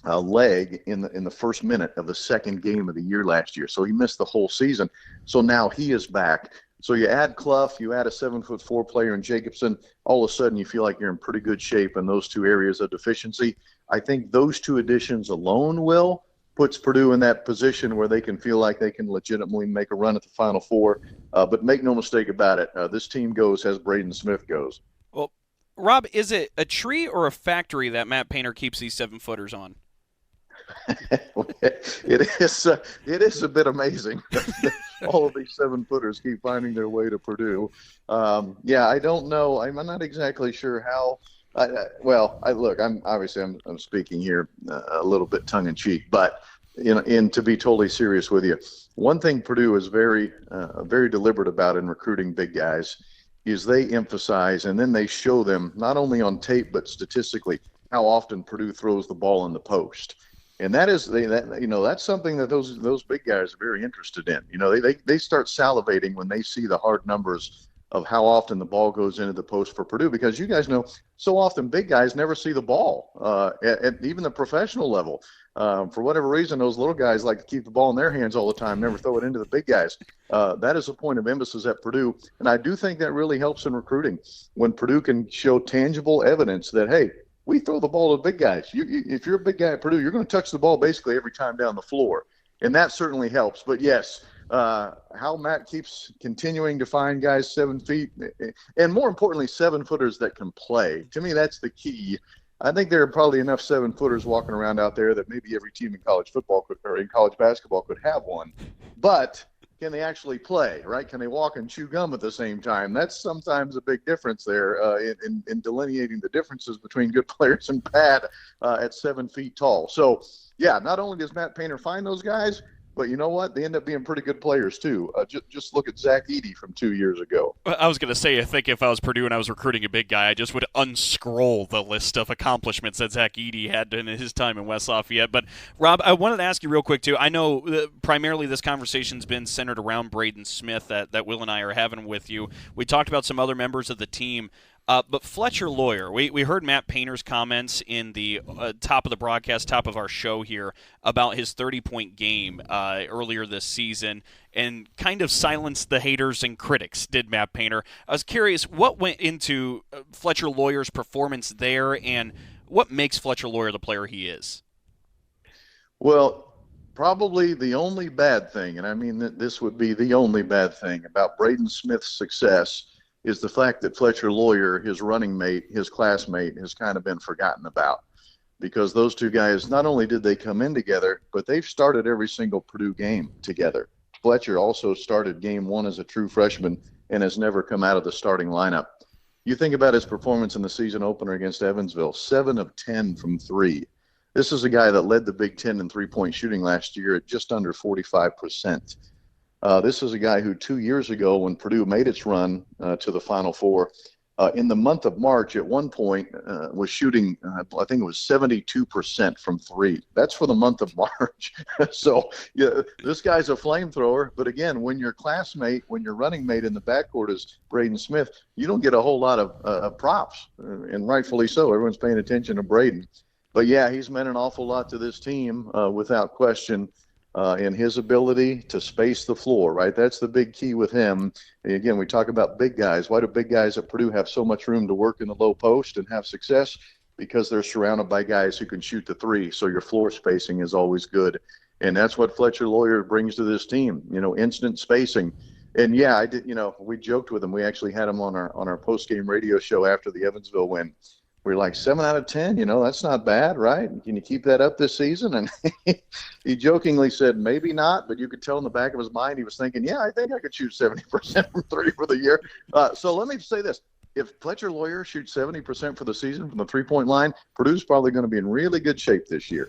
Speaker 23: leg in the first minute of the second game of the year last year. So he missed the whole season. So now he is back. So you add Clough, you add a 7'4" player in Jacobson, all of a sudden you feel like you're in pretty good shape in those two areas of deficiency. I think those two additions alone puts Purdue in that position where they can feel like they can legitimately make a run at the Final Four. But make no mistake about it, this team goes as Braden Smith goes.
Speaker 4: Well, Rob, is it a tree or a factory that Matt Painter keeps these 7-footers on?
Speaker 23: It is a bit amazing. All of these 7-footers keep finding their way to Purdue. I don't know. I'm not exactly sure how. I'm speaking here a little bit tongue in cheek, but and to be totally serious with you, one thing Purdue is very deliberate about in recruiting big guys is they emphasize and then they show them not only on tape but statistically how often Purdue throws the ball in the post. And that's something that those big guys are very interested in. They start salivating when they see the hard numbers of how often the ball goes into the post for Purdue, because you guys know so often big guys never see the ball at even the professional level. For whatever reason, those little guys like to keep the ball in their hands all the time, never throw it into the big guys. That is a point of emphasis at Purdue, and I do think that really helps in recruiting when Purdue can show tangible evidence that, hey, we throw the ball to big guys. If you're a big guy at Purdue, you're going to touch the ball basically every time down the floor, and that certainly helps. But yes, how Matt keeps continuing to find guys 7 feet, and more importantly, 7-footers that can play. To me, that's the key. I think there are probably enough 7-footers walking around out there that maybe every team in college football or in college basketball could have one. But can they actually play, right? Can they walk and chew gum at the same time? That's sometimes a big difference there in delineating the differences between good players and bad at 7 feet tall. So, yeah, not only does Matt Painter find those guys, but you know what? They end up being pretty good players, too. Just look at Zach Edey from 2 years ago.
Speaker 4: I was going to say, I think if I was Purdue and I was recruiting a big guy, I just would unscroll the list of accomplishments that Zach Edey had in his time in West Lafayette. But, Rob, I wanted to ask you real quick, too. I know primarily this conversation's been centered around Braden Smith that Will and I are having with you. We talked about some other members of the team. But Fletcher Lawyer, we heard Matt Painter's comments in the top of the broadcast, top of our show here, about his 30-point game earlier this season and kind of silenced the haters and critics, did Matt Painter. I was curious, what went into Fletcher Lawyer's performance there and what makes Fletcher Lawyer the player he is?
Speaker 23: Well, probably the only bad thing, and I mean that this would be the only bad thing about Braden Smith's success, is the fact that Fletcher Lawyer, his running mate, his classmate, has kind of been forgotten about, because those two guys, not only did they come in together, but they've started every single Purdue game together. Fletcher also started game one as a true freshman and has never come out of the starting lineup. You think about his performance in the season opener against Evansville, 7 of 10 from 3. This is a guy that led the Big Ten in three-point shooting last year at just under 45%. This is a guy who 2 years ago, when Purdue made its run to the Final Four, in the month of March at one point was shooting, I think it was 72% from 3. That's for the month of March. So yeah, this guy's a flamethrower. But again, when your classmate, when your running mate in the backcourt is Braden Smith, you don't get a whole lot of props, and rightfully so. Everyone's paying attention to Braden. But yeah, he's meant an awful lot to this team without question. In his ability to space the floor, right? That's the big key with him. And again, we talk about big guys. Why do big guys at Purdue have so much room to work in the low post and have success? Because they're surrounded by guys who can shoot the three, so your floor spacing is always good. And that's what Fletcher Lawyer brings to this team, instant spacing. And yeah, I did, we joked with him. We actually had him on our post-game radio show after the Evansville win. We're like 7 out of 10, that's not bad, right? Can you keep that up this season? And he jokingly said, maybe not, but you could tell in the back of his mind he was thinking, yeah, I think I could shoot 70% from 3 for the year. So let me say this. if Fletcher Lawyer shoots 70% for the season from the three-point line, Purdue's probably going to be in really good shape this year.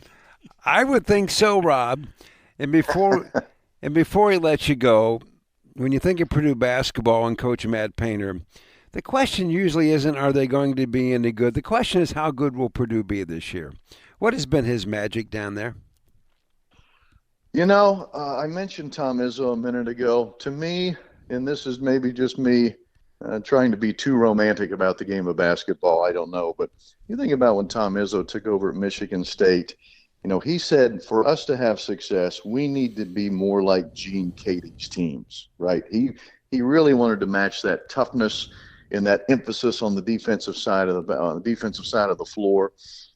Speaker 3: I would think so, Rob. And before he lets you go, when you think of Purdue basketball and Coach Matt Painter, the question usually isn't, are they going to be any good? The question is, how good will Purdue be this year? What has been his magic down there?
Speaker 23: I mentioned Tom Izzo a minute ago. To me, and this is maybe just me trying to be too romantic about the game of basketball, I don't know. But you think about when Tom Izzo took over at Michigan State, he said for us to have success, we need to be more like Gene Katie's teams, right? He really wanted to match that toughness and that emphasis on the defensive side of the floor,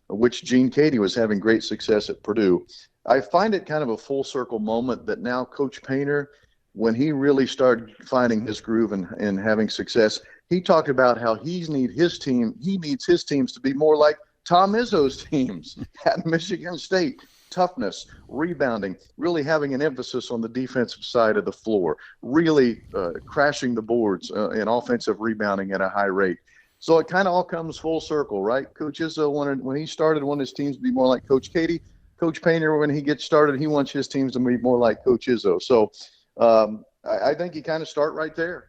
Speaker 23: which Gene Katie was having great success at Purdue. I find it kind of a full circle moment that now Coach Painter, when he really started finding his groove and having success, he talked about how he needs his teams to be more like Tom Izzo's teams at Michigan State. Toughness, rebounding, really having an emphasis on the defensive side of the floor, really crashing the boards in offensive rebounding at a high rate. So it kind of all comes full circle, right? Coach Izzo when he started, wanted his teams to be more like Coach Katie. Coach Painter, when he gets started, he wants his teams to be more like Coach Izzo. So I think you kind of start right there.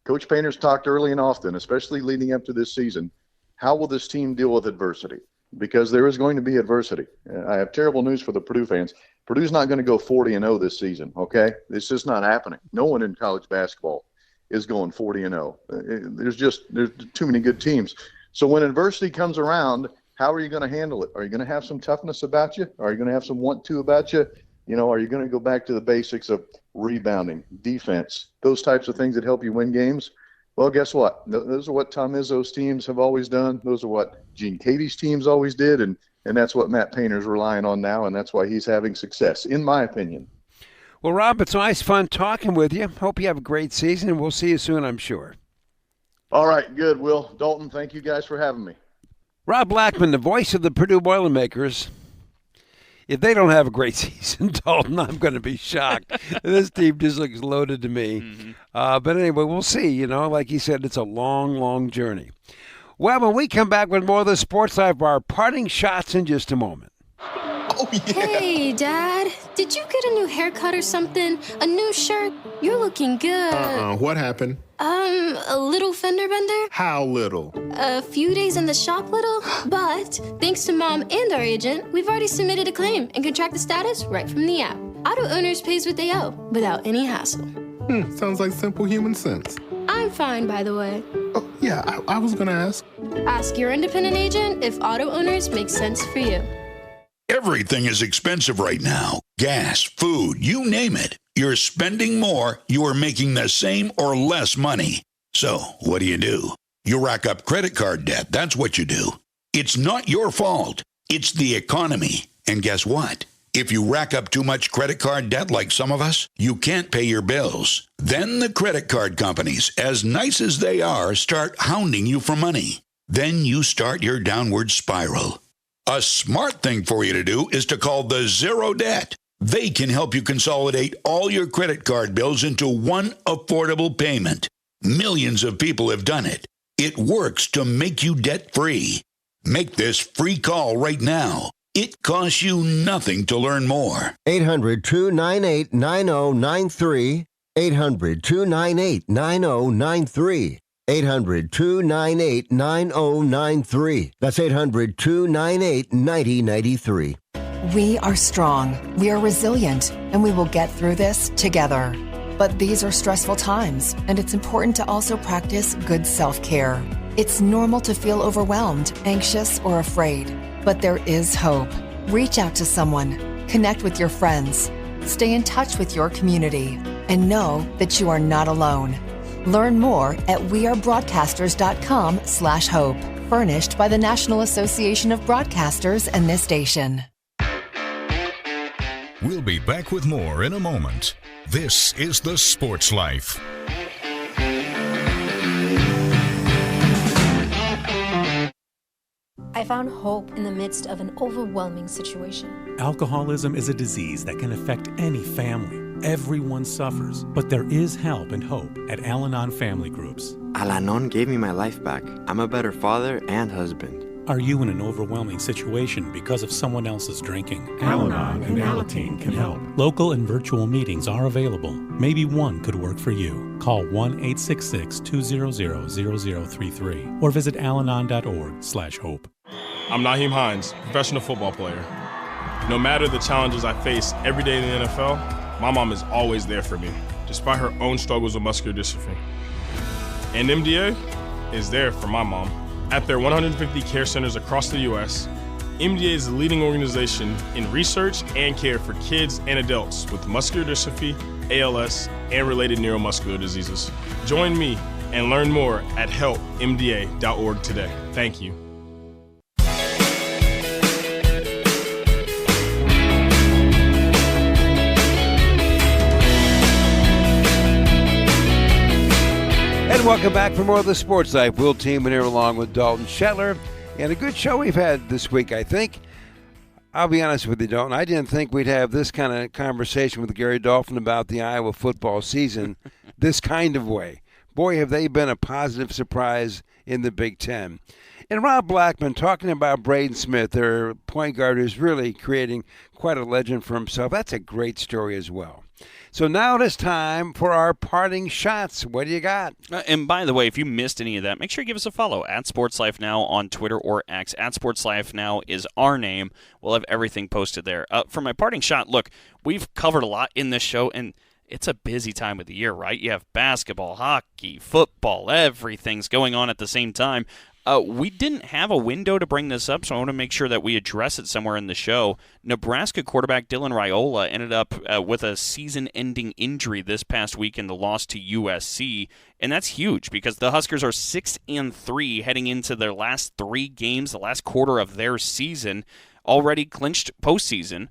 Speaker 23: Coach Painter's talked early and often, especially leading up to this season, how will this team deal with adversity? Because there is going to be adversity. I have terrible news for the Purdue fans. Purdue's not going to go 40-0 this season, okay? It's just not happening. No one in college basketball is going 40-0. There's too many good teams. So when adversity comes around, how are you going to handle it? Are you going to have some toughness about you? Are you going to have some want-to about you? Are you going to go back to the basics of rebounding, defense, those types of things that help you win games? Well, guess what? Those are what Tom Izzo's teams have always done. Those are what Gene Katie's teams always did, and that's what Matt Painter's relying on now, and that's why he's having success, in my opinion.
Speaker 3: Well, Rob, it's always fun talking with you. Hope you have a great season, and we'll see you soon, I'm sure.
Speaker 23: All right, good, Will. Dalton, thank you guys for having me.
Speaker 3: Rob Blackman, the voice of the Purdue Boilermakers. If they don't have a great season, Dalton, I'm going to be shocked. This team just looks loaded to me. Mm-hmm. But anyway, we'll see. Like he said, it's a long, long journey. Well, when we come back with more of the Sports Life, our parting shots in just a moment.
Speaker 23: Oh, yeah.
Speaker 18: Hey, Dad. Did you get a new haircut or something? A new shirt? You're looking good.
Speaker 19: What happened?
Speaker 18: A little fender bender.
Speaker 19: How little?
Speaker 18: A few days in the shop little. But thanks to Mom and our agent, we've already submitted a claim and can track the status right from the app. Auto owners pays what they owe without any hassle.
Speaker 19: Sounds like simple human sense.
Speaker 18: I'm fine, by the way.
Speaker 19: Oh, yeah, I was going to ask.
Speaker 18: Ask your independent agent if auto owners make sense for you.
Speaker 1: Everything is expensive right now. Gas, food, you name it. You're spending more, you are making the same or less money. So, what do? You rack up credit card debt. That's what you do. It's not your fault. It's the economy. And guess what? If you rack up too much credit card debt like some of us, you can't pay your bills. Then the credit card companies, as nice as they are, start hounding you for money. Then you start your downward spiral. A smart thing for you to do is to call the Zero Debt. They can help you consolidate all your credit card bills into one affordable payment. Millions of people have done it. It works to make you debt-free. Make this free call right now. It costs you nothing to learn more.
Speaker 13: 800-298-9093. 800-298-9093. 800-298-9093. That's 800-298-9093.
Speaker 8: We are strong, we are resilient, and we will get through this together. But these are stressful times, and it's important to also practice good self-care. It's normal to feel overwhelmed, anxious, or afraid, but there is hope. Reach out to someone, connect with your friends, stay in touch with your community, and know that you are not alone. Learn more at wearebroadcasters.com/hope, furnished by the National Association of Broadcasters and this station.
Speaker 1: We'll be back with more in a moment. This is The Sports Life.
Speaker 11: I found hope in the midst of an overwhelming situation.
Speaker 12: Alcoholism is a disease that can affect any family. Everyone suffers, but there is help and hope at Al-Anon Family Groups.
Speaker 14: Al-Anon gave me my life back. I'm a better father and husband.
Speaker 12: Are you in an overwhelming situation because of someone else's drinking?
Speaker 15: Al-Anon and Alateen can help.
Speaker 12: Local and virtual meetings are available. Maybe one could work for you. Call 1-866-200-0033 or visit alanon.org/hope.
Speaker 16: I'm Naheem Hines, professional football player. No matter the challenges I face every day in the NFL, my mom is always there for me, despite her own struggles with muscular dystrophy. And MDA is there for my mom. At their 150 care centers across the U.S., MDA is the leading organization in research and care for kids and adults with muscular dystrophy, ALS, and related neuromuscular diseases. Join me and learn more at helpmda.org today. Thank you.
Speaker 3: And welcome back for more of the Sports Life. Will Tiemann here along with Dalton Shetler. And a good show we've had this week, I think. I'll be honest with you, Dalton. I didn't think we'd have this kind of conversation with Gary Dolphin about the Iowa football season this kind of way. Boy, have they been a positive surprise in the Big Ten. And Rob Blackman talking about Braden Smith, their point guard, who's really creating quite a legend for himself. That's a great story as well. So now it is time for our parting shots. What do you got?
Speaker 4: And by the way, if you missed any of that, make sure you give us a follow at Sports Life Now on Twitter or X. At Sports Life Now is our name. We'll have everything posted there. For my parting shot, look, we've covered a lot in this show, and it's a busy time of the year, right? You have basketball, hockey, football, everything's going on at the same time. We didn't have a window to bring this up, so I want to make sure that we address it somewhere in the show. Nebraska quarterback Dylan Raiola ended up with a season-ending injury this past week in the loss to USC, and that's huge because the Huskers are 6-3 heading into their last 3 games, the last quarter of their season, already clinched postseason.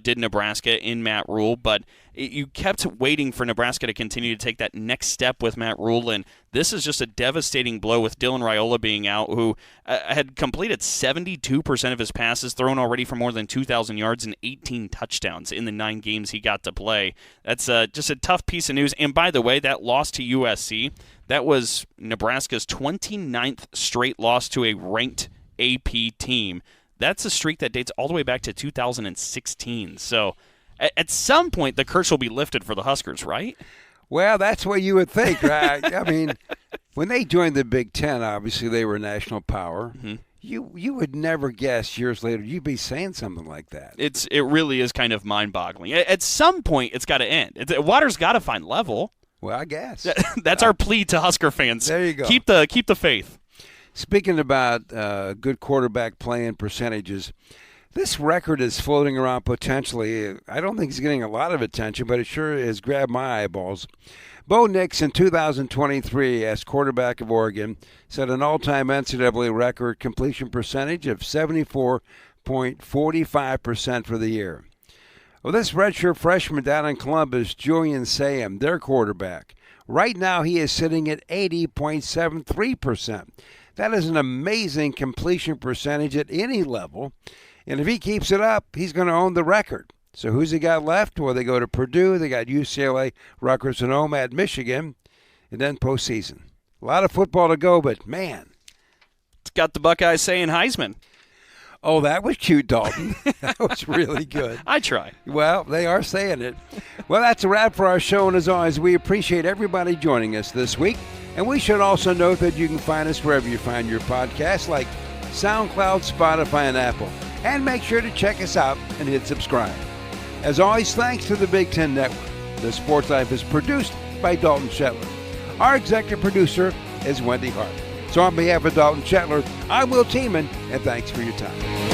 Speaker 4: Did Nebraska in Matt Rule, but you kept waiting for Nebraska to continue to take that next step with Matt Rule, and this is just a devastating blow with Dylan Raiola being out, who had completed 72% of his passes, thrown already for more than 2,000 yards and 18 touchdowns in the 9 games he got to play. That's just a tough piece of news, and by the way, that loss to USC, that was Nebraska's 29th straight loss to a ranked AP team. That's a streak that dates all the way back to 2016. So at some point, the curse will be lifted for the Huskers, right?
Speaker 3: Well, that's what you would think, right? I mean, when they joined the Big Ten, obviously they were a national power. Mm-hmm. You would never guess years later you'd be saying something like that.
Speaker 4: It really is kind of mind-boggling. At some point, it's got to end. Water's got to find level.
Speaker 3: Well, I guess.
Speaker 4: That's our plea to Husker fans.
Speaker 3: There you go.
Speaker 4: Keep the faith.
Speaker 3: Speaking about good quarterback play and percentages, this record is floating around potentially. I don't think it's getting a lot of attention, but it sure has grabbed my eyeballs. Bo Nix in 2023, as quarterback of Oregon, set an all-time NCAA record completion percentage of 74.45% for the year. Well, this redshirt freshman down in Columbus, Julian Sam, their quarterback, right now he is sitting at 80.73%. That is an amazing completion percentage at any level. And if he keeps it up, he's going to own the record. So who's he got left? Well, they go to Purdue. They got UCLA, Rutgers, and at Michigan. And then postseason. A lot of football to go, but man.
Speaker 4: It's got the Buckeyes saying Heisman.
Speaker 3: Oh, that was cute, Dalton. That was really good.
Speaker 4: I try.
Speaker 3: Well, they are saying it. Well, that's a wrap for our show. And as always, we appreciate everybody joining us this week. And we should also note that you can find us wherever you find your podcasts, like SoundCloud, Spotify, and Apple. And make sure to check us out and hit subscribe. As always, thanks to the Big Ten Network. The Sports Life is produced by Dalton Shetler. Our executive producer is Wendy Hart. So on behalf of Dalton Shetler, I'm Will Tiemann, and thanks for your time.